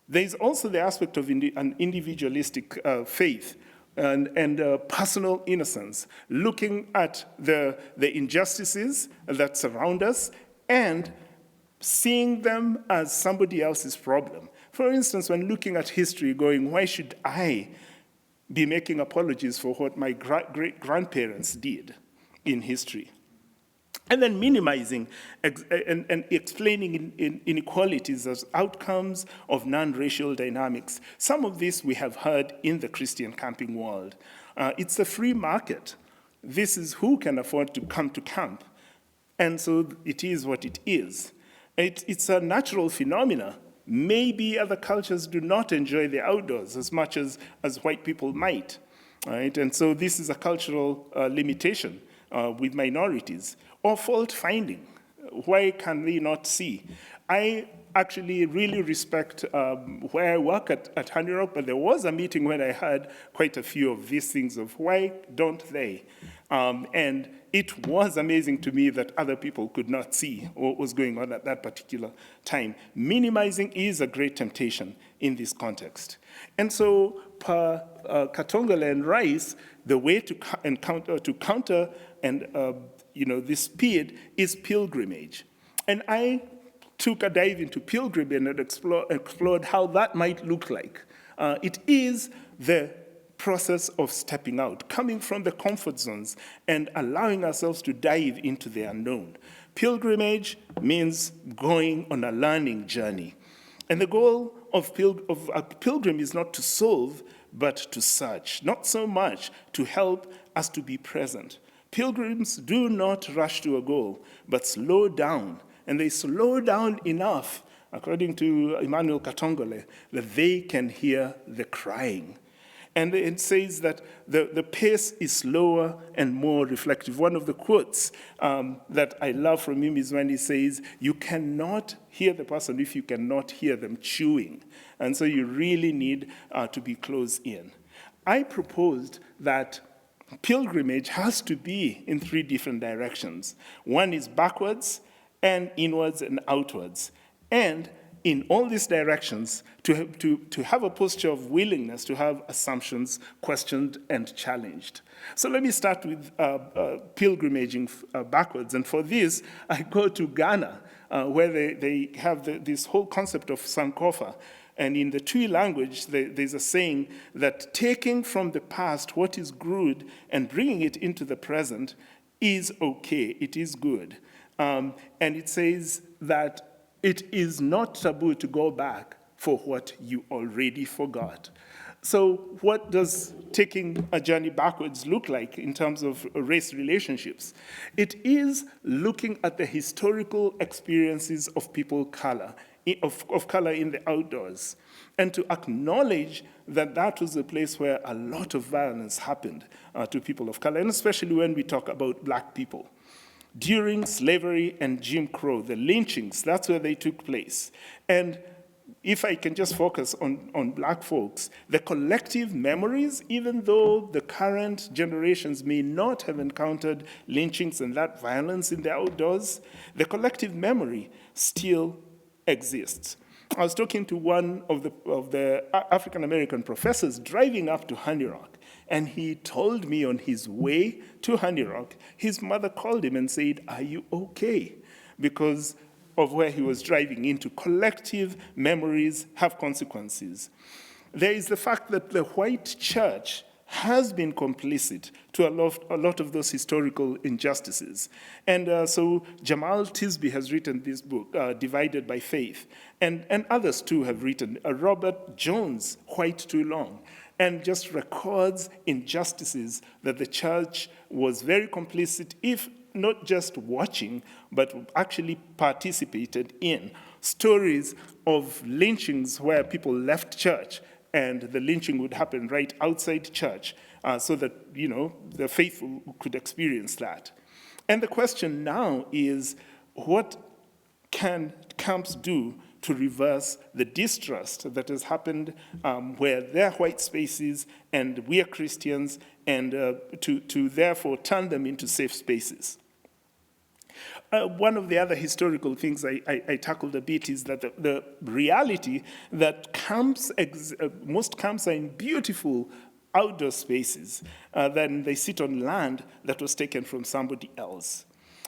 There's also the aspect of an individualistic faith and personal innocence, looking at the injustices that surround us and seeing them as somebody else's problem. For instance, when looking at history, going, why should I be making apologies for what my great-grandparents did in history? And then minimizing and explaining inequalities as outcomes of non-racial dynamics. Some of this we have heard in the Christian camping world. It's a free market. This is who can afford to come to camp. And so it is what it is. It's a natural phenomena. Maybe other cultures do not enjoy the outdoors as much as white people might, right? And so this is a cultural limitation with minorities. Or fault-finding. Why can we not see? I actually really respect where I work at Honey Rock, but there was a meeting when I heard quite a few of these things of why don't they? And it was amazing to me that other people could not see what was going on at that particular time. Minimizing is a great temptation in this context. And so per Katongole and Rice, the way to counter this speed is pilgrimage. And I took a dive into pilgrimage and explored how that might look like. It is the process of stepping out, coming from the comfort zones and allowing ourselves to dive into the unknown. Pilgrimage means going on a learning journey. And the goal of a pilgrim is not to solve, but to search, not so much to help as to be present. Pilgrims do not rush to a goal, but slow down. And they slow down enough, according to Emmanuel Katongole, that they can hear the crying. And it says that the pace is slower and more reflective. One of the quotes that I love from him is when he says, you cannot hear the person if you cannot hear them chewing. And so you really need to be close in. I proposed that pilgrimage has to be in three different directions. One is backwards, and inwards and outwards. And in all these directions, to have a posture of willingness to have assumptions questioned and challenged. So let me start with pilgrimaging backwards. And for this, I go to Ghana, where they have this whole concept of Sankofa. And in the Twi language, there's a saying that taking from the past what is good and bringing it into the present is okay, it is good. And it says that it is not taboo to go back for what you already forgot. So what does taking a journey backwards look like in terms of race relationships? It is looking at the historical experiences of people of color in the outdoors, and to acknowledge that that was a place where a lot of violence happened to people of color, and especially when we talk about black people. During slavery and Jim Crow, the lynchings, that's where they took place. And if I can just focus on black folks, the collective memories, even though the current generations may not have encountered lynchings and that violence in the outdoors, the collective memory still exists. I was talking to one of the African-American professors driving up to Honey Rock, and he told me on his way to Honey Rock, his mother called him and said, "Are you okay?" Because of where he was driving into. Collective memories have consequences. There is the fact that the white church has been complicit to a lot of those historical injustices. And so Jamal Tisby has written this book, Divided by Faith, and others too have written. Robert Jones, White Too Long, and just records injustices that the church was very complicit, if not just watching, but actually participated in. Stories of lynchings where people left church and the lynching would happen right outside church so that, the faithful could experience that. And the question now is, what can camps do to reverse the distrust that has happened where there are white spaces and we are Christians, and to therefore turn them into safe spaces? One of the other historical things I tackled a bit is that the reality that most camps are in beautiful outdoor spaces, then they sit on land that was taken from somebody else.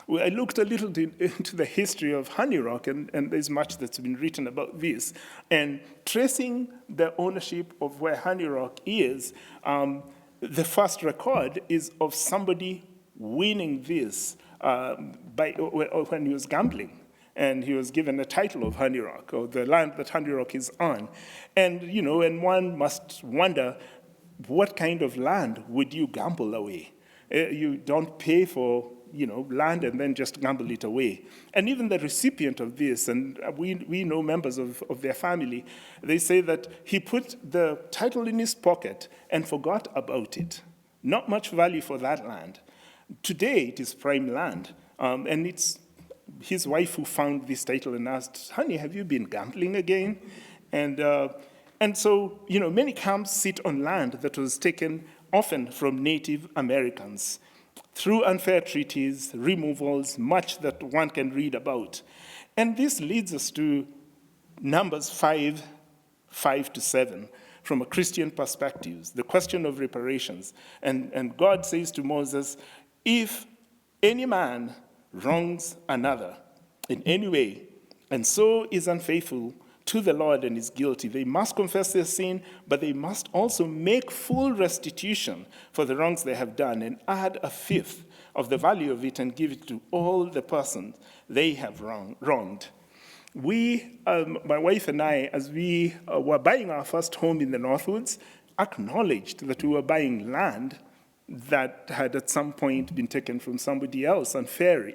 I looked a little into the history of Honey Rock, and there's much that's been written about this. And tracing the ownership of where Honey Rock is, the first record is of somebody winning this when he was gambling. And he was given a title of Honey Rock, or the land that Honey Rock is on. And, and one must wonder, what kind of land would you gamble away? You don't pay for land and then just gamble it away. And even the recipient of this, and we know members of their family, they say that he put the title in his pocket and forgot about it. Not much value for that land. Today, it is prime land, and it's his wife who found this title and asked, "Honey, have you been gambling again?" And so, many camps sit on land that was taken often from Native Americans through unfair treaties, removals, much that one can read about. And this leads us to Numbers 5:5-7. From a Christian perspective, the question of reparations. And God says to Moses, if any man wrongs another in any way, and so is unfaithful to the Lord and is guilty, they must confess their sin, but they must also make full restitution for the wrongs they have done and add a fifth of the value of it and give it to all the persons they have wronged. We, my wife and I, as we were buying our first home in the Northwoods, acknowledged that we were buying land that had at some point been taken from somebody else unfairly.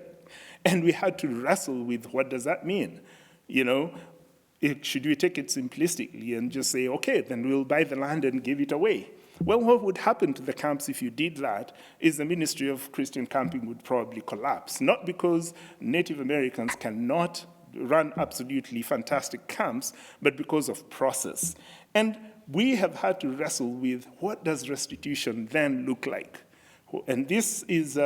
And we had to wrestle with, what does that mean? Should we take it simplistically and just say, okay, then we'll buy the land and give it away? Well, what would happen to the camps if you did that is the Ministry of Christian Camping would probably collapse. Not because Native Americans cannot run absolutely fantastic camps, but because of process. And we have had to wrestle with, what does restitution then look like? And this is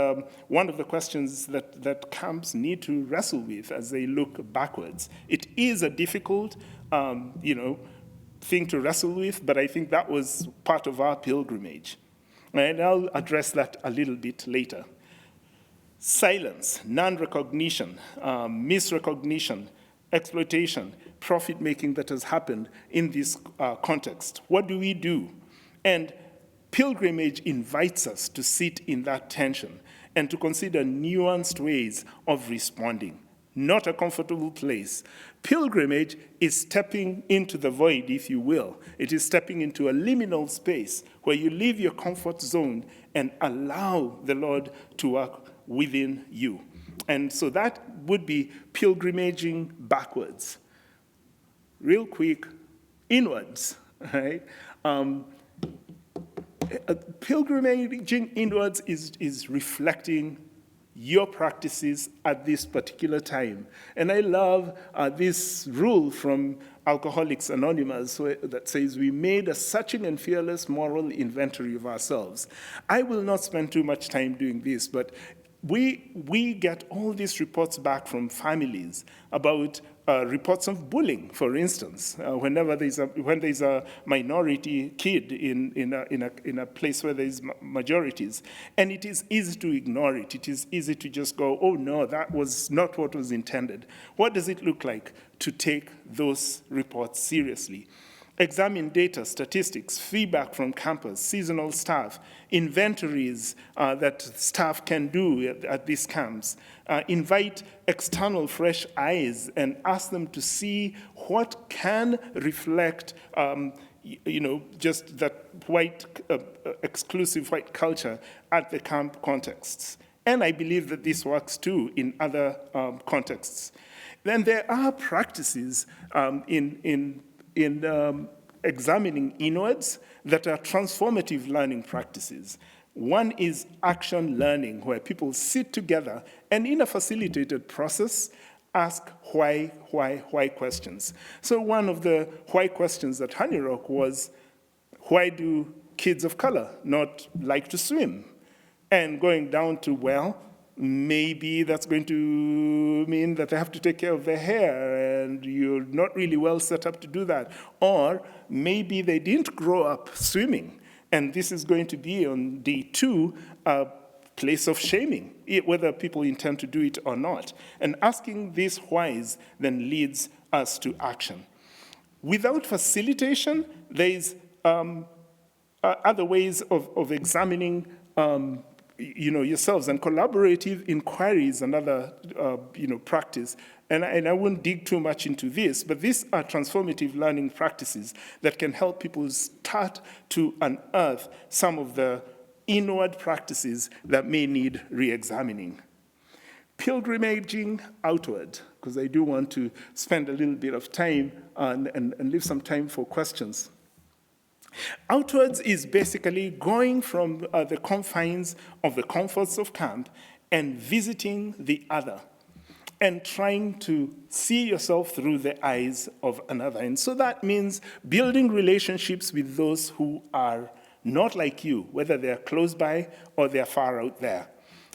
one of the questions that camps need to wrestle with as they look backwards. It is a difficult, thing to wrestle with, but I think that was part of our pilgrimage. And I'll address that a little bit later. Silence, non-recognition, misrecognition, exploitation, profit-making that has happened in this context. What do we do? And pilgrimage invites us to sit in that tension and to consider nuanced ways of responding. Not a comfortable place. Pilgrimage is stepping into the void, if you will. It is stepping into a liminal space where you leave your comfort zone and allow the Lord to work within you. And so that would be pilgrimaging backwards. Real quick, inwards, right? Pilgrimaging inwards is reflecting your practices at this particular time. And I love this rule from Alcoholics Anonymous that says, we made a searching and fearless moral inventory of ourselves. I will not spend too much time doing this, but we get all these reports back from families about reports of bullying, for instance. When there's a minority kid in a place where there's majorities, and it is easy to ignore it. It is easy to just go, oh no, that was not what was intended. What does it look like to take those reports seriously? Examine data, statistics, feedback from campus, seasonal staff, inventories that staff can do at these camps. Invite external fresh eyes and ask them to see what can reflect just that white, exclusive white culture at the camp contexts. And I believe that this works too in other contexts. Then there are practices in examining inwards that are transformative learning practices. One is action learning, where people sit together and in a facilitated process ask why questions. So one of the why questions at Honey Rock was, why do kids of color not like to swim? And going down to, well, maybe that's going to mean that they have to take care of their hair and you're not really well set up to do that. Or maybe they didn't grow up swimming and this is going to be on day 2 a place of shaming, whether people intend to do it or not. And asking these whys then leads us to action. Without facilitation, there's other ways of examining yourselves, and collaborative inquiries, another practice. And I won't dig too much into this, but these are transformative learning practices that can help people start to unearth some of the inward practices that may need re-examining. Pilgrimaging outward, because I do want to spend a little bit of time and leave some time for questions. Outwards is basically going from the confines of the comforts of camp and visiting the other and trying to see yourself through the eyes of another. And so that means building relationships with those who are not like you, whether they're close by or they're far out there.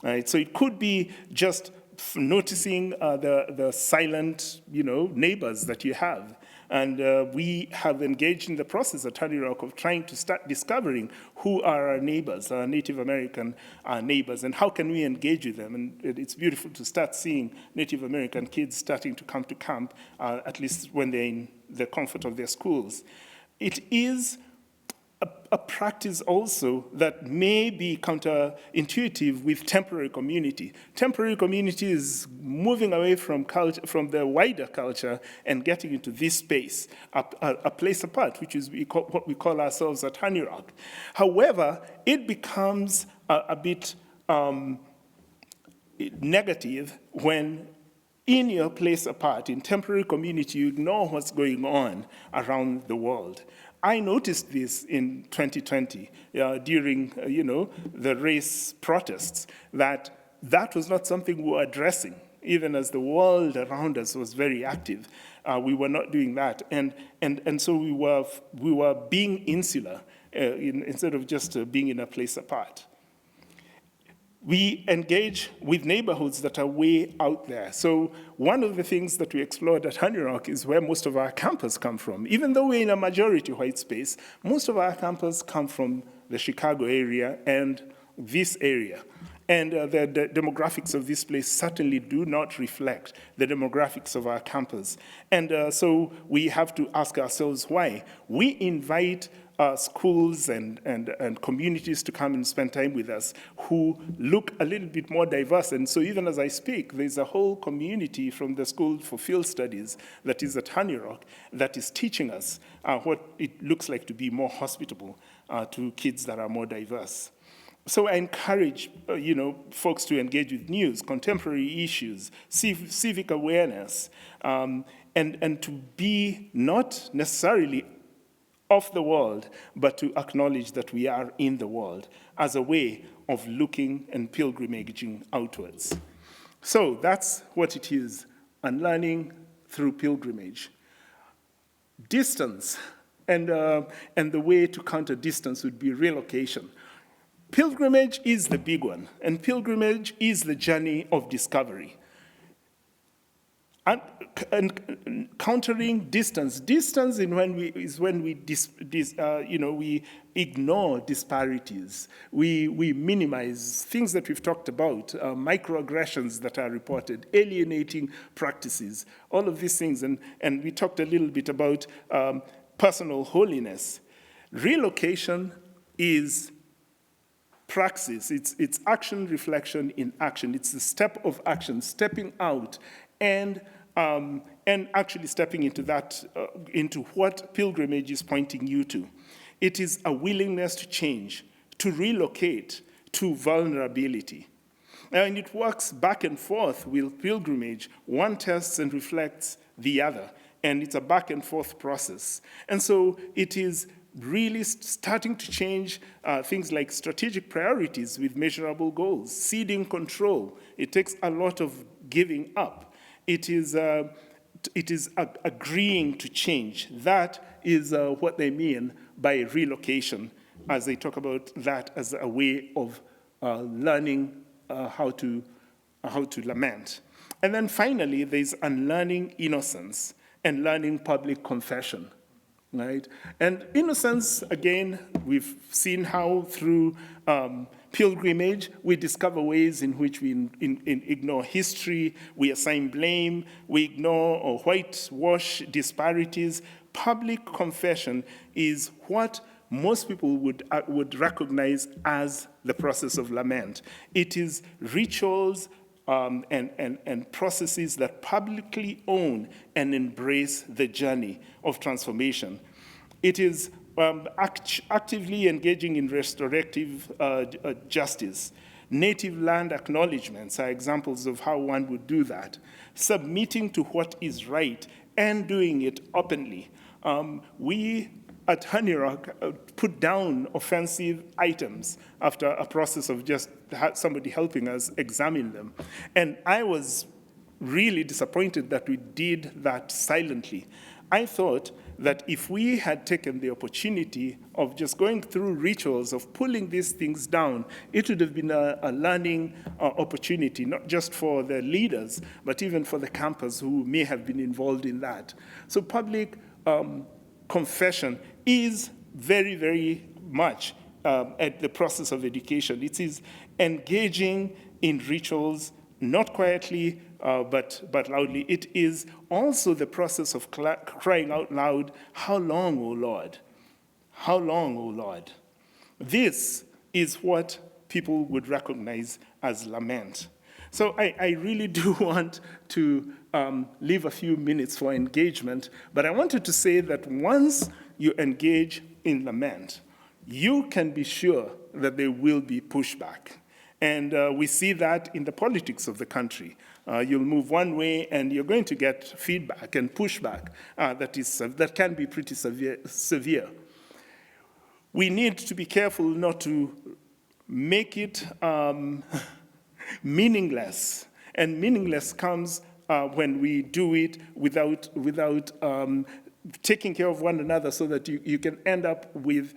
Right? So it could be just noticing the silent, neighbors that you have. And we have engaged in the process at Honey Rock of trying to start discovering who are our neighbors, our Native American neighbors, and how can we engage with them. And it's beautiful to start seeing Native American kids starting to come to camp, at least when they're in the comfort of their schools. It is a practice also that may be counterintuitive with temporary community. Temporary community is moving away from from the wider culture and getting into this space, a place apart, which is what we call ourselves at Honey Rock. However, it becomes a bit negative when in your place apart, in temporary community, you ignore what's going on around the world. I noticed this in 2020 during, the race protests, that was not something we were addressing, even as the world around us was very active. We were not doing that, and so we were being insular instead of just being in a place apart. We engage with neighborhoods that are way out there. So one of the things that we explored at Honey Rock is where most of our campers come from. Even though we're in a majority white space, most of our campers come from the Chicago area and this area. And the demographics of this place certainly do not reflect the demographics of our campus. And so we have to ask ourselves why. We invite schools and communities to come and spend time with us who look a little bit more diverse. And so even as I speak, there's a whole community from the School for Field Studies that is at Honey Rock that is teaching us what it looks like to be more hospitable to kids that are more diverse. So I encourage, folks to engage with news, contemporary issues, civic awareness, and to be not necessarily of the world, but to acknowledge that we are in the world as a way of looking and pilgrimaging outwards. So that's what it is, unlearning through pilgrimage. Distance, and the way to counter distance would be relocation. Pilgrimage is the big one, and pilgrimage is the journey of discovery. And countering distance. Distance is when we ignore disparities. We minimize things that we've talked about, microaggressions that are reported, alienating practices, all of these things. And we talked a little bit about personal holiness. Relocation is praxis. It's action, reflection in action. It's the step of action, stepping out and actually stepping into that, into what pilgrimage is pointing you to. It is a willingness to change, to relocate, to vulnerability. And it works back and forth with pilgrimage. One tests and reflects the other, and it's a back and forth process. And so it is really starting to change things like strategic priorities with measurable goals, ceding control. It takes a lot of giving up. It is agreeing to change. That is what they mean by relocation, as they talk about that as a way of learning how to lament. And then finally, there's unlearning innocence and learning public confession, right? And innocence, again, we've seen how through pilgrimage, we discover ways in which we ignore history, we assign blame, we ignore or whitewash disparities. Public confession is what most people would recognize as the process of lament. It is rituals and processes that publicly own and embrace the journey of transformation. It is actively engaging in restorative justice. Native land acknowledgements are examples of how one would do that. Submitting to what is right and doing it openly. We at Honey Rock put down offensive items after a process of just somebody helping us examine them. And I was really disappointed that we did that silently. I thought that if we had taken the opportunity of just going through rituals of pulling these things down, it would have been a learning opportunity, not just for the leaders, but even for the campers who may have been involved in that. So public confession is very, very much at the process of education. It is engaging in rituals, not quietly, but loudly. It is also the process of crying out loud, "How long, O Lord? How long, O Lord?" This is what people would recognize as lament. So I really do want to leave a few minutes for engagement, but I wanted to say that once you engage in lament, you can be sure that there will be pushback. And we see that in the politics of the country. You'll move one way and you're going to get feedback and pushback that can be pretty severe. We need to be careful not to make it meaningless. And meaningless comes when we do it without taking care of one another, so that you can end up with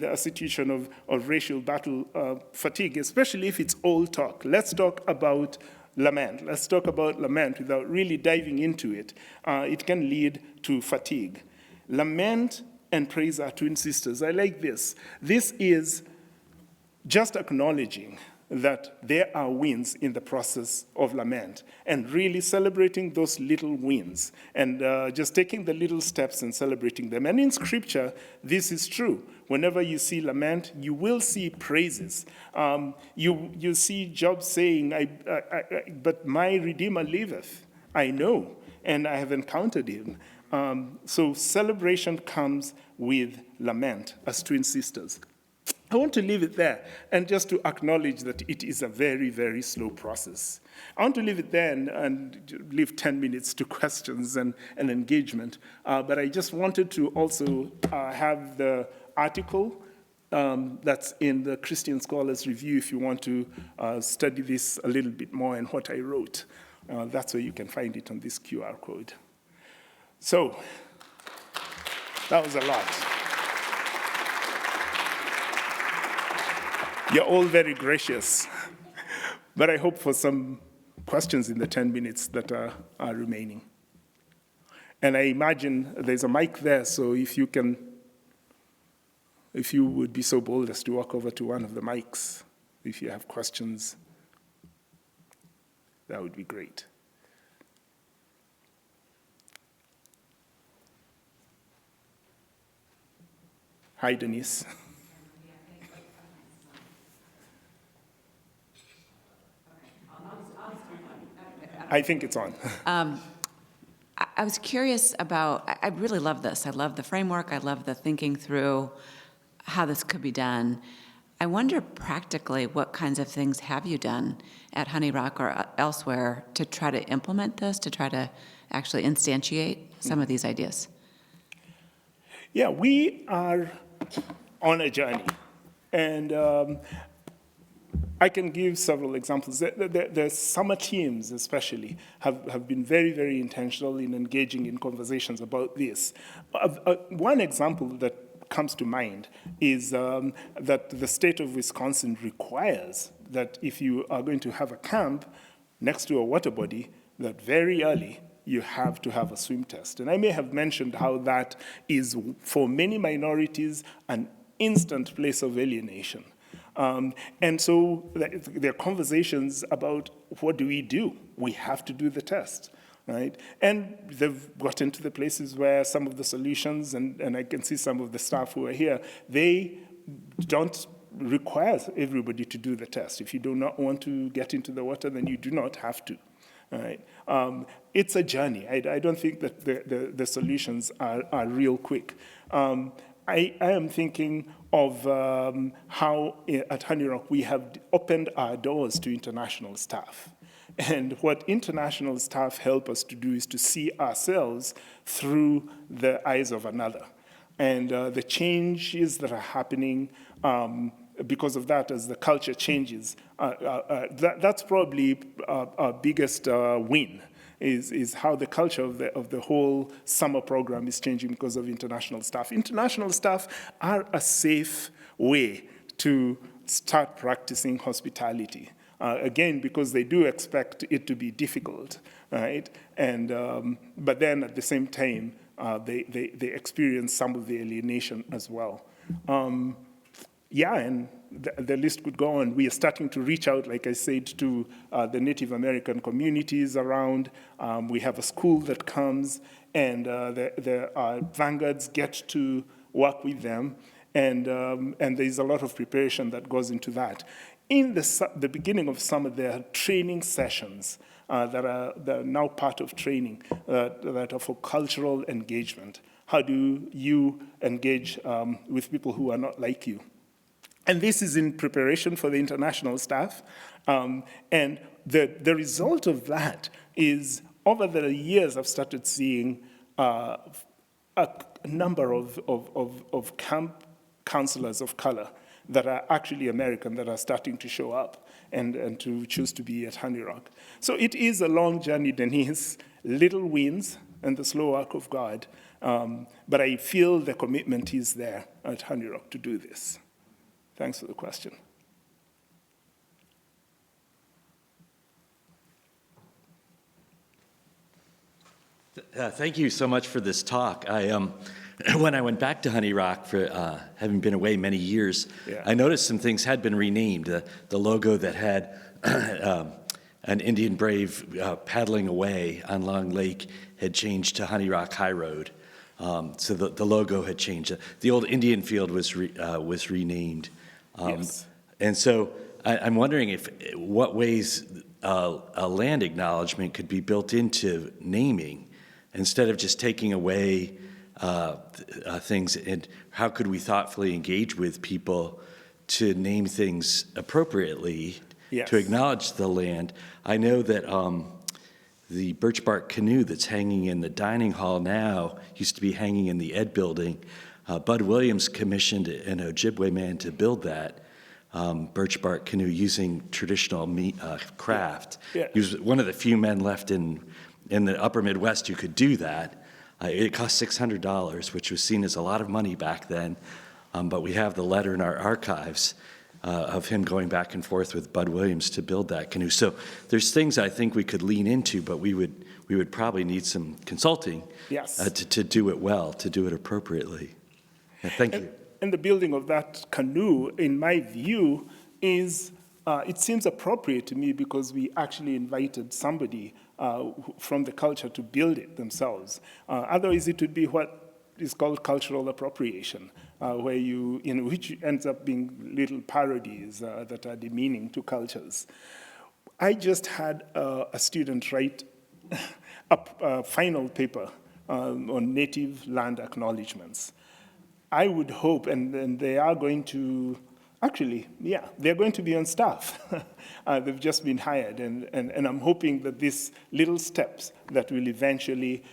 a situation of racial battle fatigue, especially if it's old talk. Let's talk about lament. Let's talk about lament without really diving into it. It can lead to fatigue. Lament and praise are twin sisters. I like this. This is just acknowledging that there are wins in the process of lament, and really celebrating those little wins, and just taking the little steps and celebrating them. And in Scripture, this is true. Whenever you see lament, you will see praises. You see Job saying, but my Redeemer liveth. I know, and I have encountered him. So celebration comes with lament as twin sisters. I want to leave it there, and just to acknowledge that it is a very, very slow process. I want to leave it there and leave 10 minutes to questions and engagement. But I just wanted to also have the article that's in the Christian Scholars Review if you want to study this a little bit more and what I wrote. That's where you can find it on this QR code. So, That was a lot. You're all very gracious, but I hope for some questions in the 10 minutes that are remaining. And I imagine there's a mic there, so if you would be so bold as to walk over to one of the mics, if you have questions, that would be great. Hi, Denise. I think it's on. I was curious about, I really love this. I love the framework. I love the thinking through how this could be done. I wonder practically what kinds of things have you done at Honey Rock or elsewhere to try to implement this, to try to actually instantiate some of these ideas? Yeah, we are on a journey. And I can give several examples. The summer teams especially have been very, very intentional in engaging in conversations about this. One example that comes to mind is that the state of Wisconsin requires that if you are going to have a camp next to a water body, that very early you have to have a swim test. And I may have mentioned how that is, for many minorities, an instant place of alienation. And so there are conversations about what do we do? We have to do the test, right? And they've gotten to the places where some of the solutions, and I can see some of the staff who are here, they don't require everybody to do the test. If you do not want to get into the water, then you do not have to. Right? It's a journey. I don't think that the solutions are real quick. I am thinking of how at Honey Rock we have opened our doors to international staff. And what international staff help us to do is to see ourselves through the eyes of another. And the changes that are happening because of that, as the culture changes, that's probably our biggest win, is how the culture of the whole summer program is changing because of international staff. International staff are a safe way to start practicing hospitality. Again, because they do expect it to be difficult, right? And but then at the same time, they experience some of the alienation as well. Yeah, and the list could go on. We are starting to reach out, like I said, to the Native American communities around. We have a school that comes, and the vanguards get to work with them, and there's a lot of preparation that goes into that. In the beginning of summer, there are training sessions that are now part of training that are for cultural engagement. How do you engage with people who are not like you? And this is in preparation for the international staff. And the result of that is, over the years, I've started seeing a number of camp counselors of color that are actually American that are starting to show up and to choose to be at Honey Rock. So it is a long journey, Denise, little wins and the slow work of God. But I feel the commitment is there at Honey Rock to do this. Thanks for the question. Thank you so much for this talk. When I went back to Honey Rock, for having been away many years, yeah, I noticed some things had been renamed. The logo that had an Indian brave paddling away on Long Lake had changed to Honey Rock High Road. So the logo had changed. The old Indian field was renamed. Yes. And so I'm wondering what ways a land acknowledgement could be built into naming instead of just taking away things, and how could we thoughtfully engage with people to name things appropriately, yes, to acknowledge the land. I know that the birch bark canoe that's hanging in the dining hall now used to be hanging in the Ed building. Bud Williams commissioned an Ojibwe man to build that birch bark canoe using traditional craft. Yeah. He was one of the few men left in the upper Midwest who could do that. It cost $600, which was seen as a lot of money back then, but we have the letter in our archives of him going back and forth with Bud Williams to build that canoe. So there's things I think we could lean into, but we would probably need some consulting to do it well, to do it appropriately. Yeah, thank you. And the building of that canoe, in my view, is, it seems appropriate to me because we actually invited somebody from the culture to build it themselves. Otherwise, it would be what is called cultural appropriation, where which ends up being little parodies that are demeaning to cultures. I just had a student write a final paper on native land acknowledgements. I would hope, and they are going to, actually, yeah, they're going to be on staff. They've just been hired, and I'm hoping that these little steps that will eventually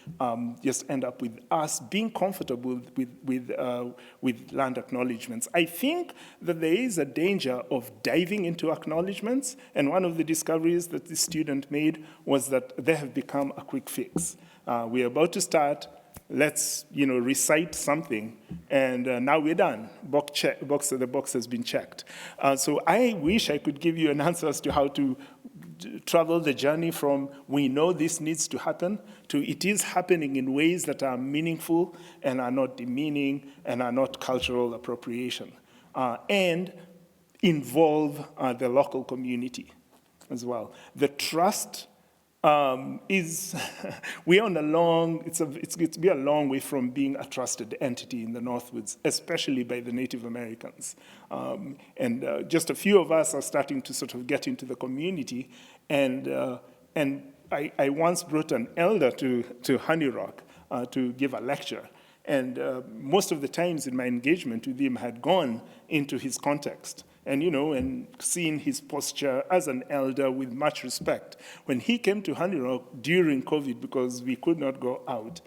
just end up with us being comfortable with land acknowledgements. I think that there is a danger of diving into acknowledgements, and one of the discoveries that the student made was that they have become a quick fix. We're about to start. Let's recite something, and now we're done. The box has been checked. So I wish I could give you an answer as to how to travel the journey from we know this needs to happen to it is happening in ways that are meaningful and are not demeaning and are not cultural appropriation, and involve the local community as well. The trust is we're on a long, it's be a long way from being a trusted entity in the Northwoods, especially by the Native Americans. And just a few of us are starting to sort of get into the community. And I once brought an elder to Honey Rock to give a lecture. And most of the times in my engagement with him had gone into his context. And, and seeing his posture as an elder with much respect. When he came to Honey Rock during COVID, because we could not go out,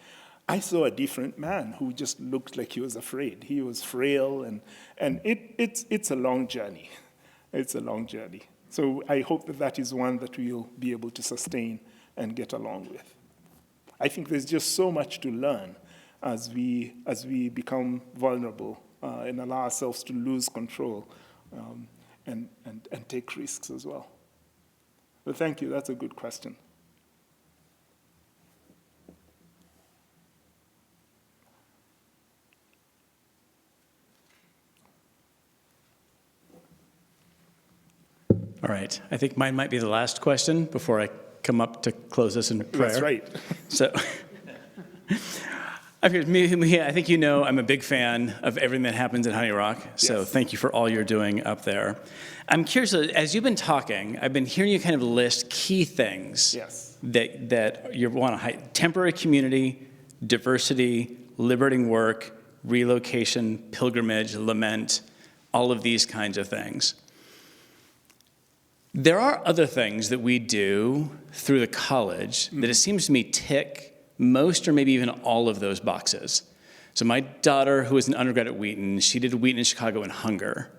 I saw a different man who just looked like he was afraid. He was frail, and it's a long journey. It's a long journey. So I hope that is one that we'll be able to sustain and get along with. I think there's just so much to learn as we become vulnerable and allow ourselves to lose control. And take risks as well. But thank you, that's a good question. All right, I think mine might be the last question before I come up to close this in prayer. That's right. So, I think I'm a big fan of everything that happens in Honey Rock, so yes. Thank you for all you're doing up there. I'm curious, as you've been talking, I've been hearing you kind of list key things that you want to highlight: temporary community, diversity, liberating work, relocation, pilgrimage, lament, all of these kinds of things. There are other things that we do through the college that it seems to me tick most or maybe even all of those boxes. So my daughter, who is an undergrad at Wheaton, she did Wheaton in Chicago in Hunger.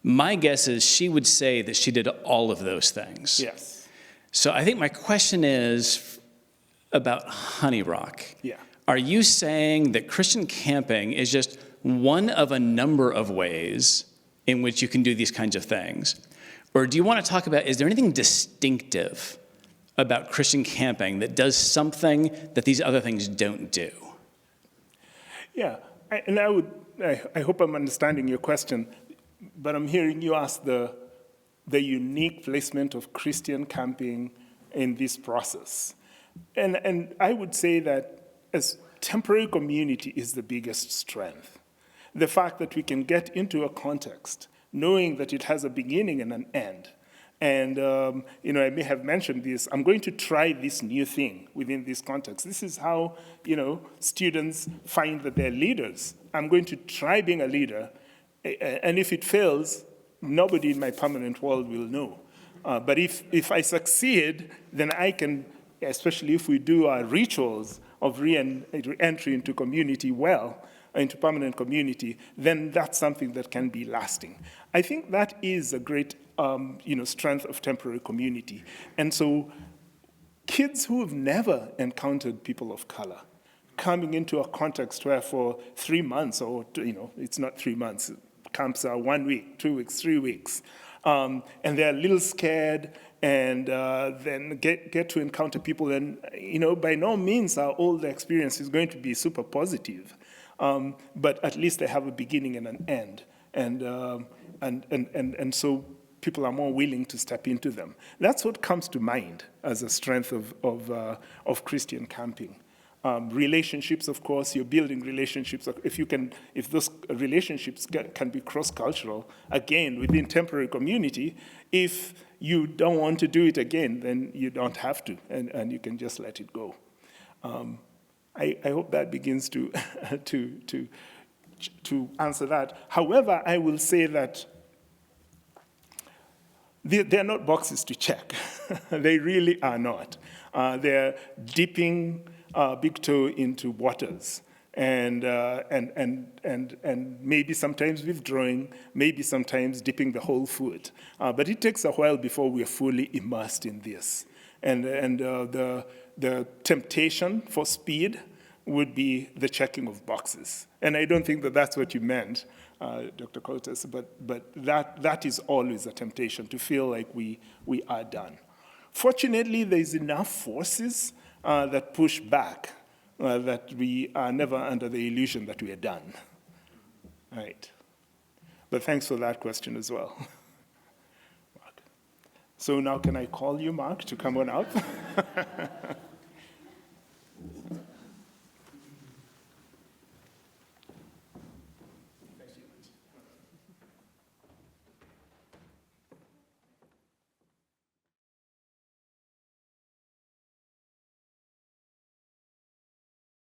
My guess is she would say that she did all of those things. Yes. So I think my question is about Honey Rock. Yeah. Are you saying that Christian camping is just one of a number of ways in which you can do these kinds of things? Or do you want to talk about, is there anything distinctive about Christian camping that does something that these other things don't do? Yeah, I hope I'm understanding your question, but I'm hearing you ask the unique placement of Christian camping in this process. And I would say that as temporary community is the biggest strength. The fact that we can get into a context knowing that it has a beginning and an end. And, I may have mentioned this. I'm going to try this new thing within this context. This is how, students find that they're leaders. I'm going to try being a leader. And if it fails, nobody in my permanent world will know. But if I succeed, then I can, especially if we do our rituals of re-entry into community into permanent community, then that's something that can be lasting. I think that is a great strength of temporary community. And so kids who have never encountered people of color coming into a context where for 3 months, or, it's not 3 months, camps are 1 week, 2 weeks, 3 weeks, and they're a little scared, and then get to encounter people, and by no means all the experience is going to be super positive, but at least they have a beginning and an end, and so people are more willing to step into them. That's what comes to mind as a strength of Christian camping. Relationships, of course, you're building relationships. If those relationships can be cross-cultural, again, within temporary community, if you don't want to do it again, then you don't have to, and you can just let it go. I hope that begins to answer that. However, I will say that they're not boxes to check. They really are not. They're dipping big toe into waters, and maybe sometimes withdrawing, maybe sometimes dipping the whole foot. But it takes a while before we are fully immersed in this. And the temptation for speed would be the checking of boxes. And I don't think that that's what you meant, Dr. Cortes, but that is always a temptation, to feel like we are done. Fortunately, there's enough forces that push back, that we are never under the illusion that we are done. Right. But thanks for that question as well. Mark. So now can I call you, Mark, to come on up?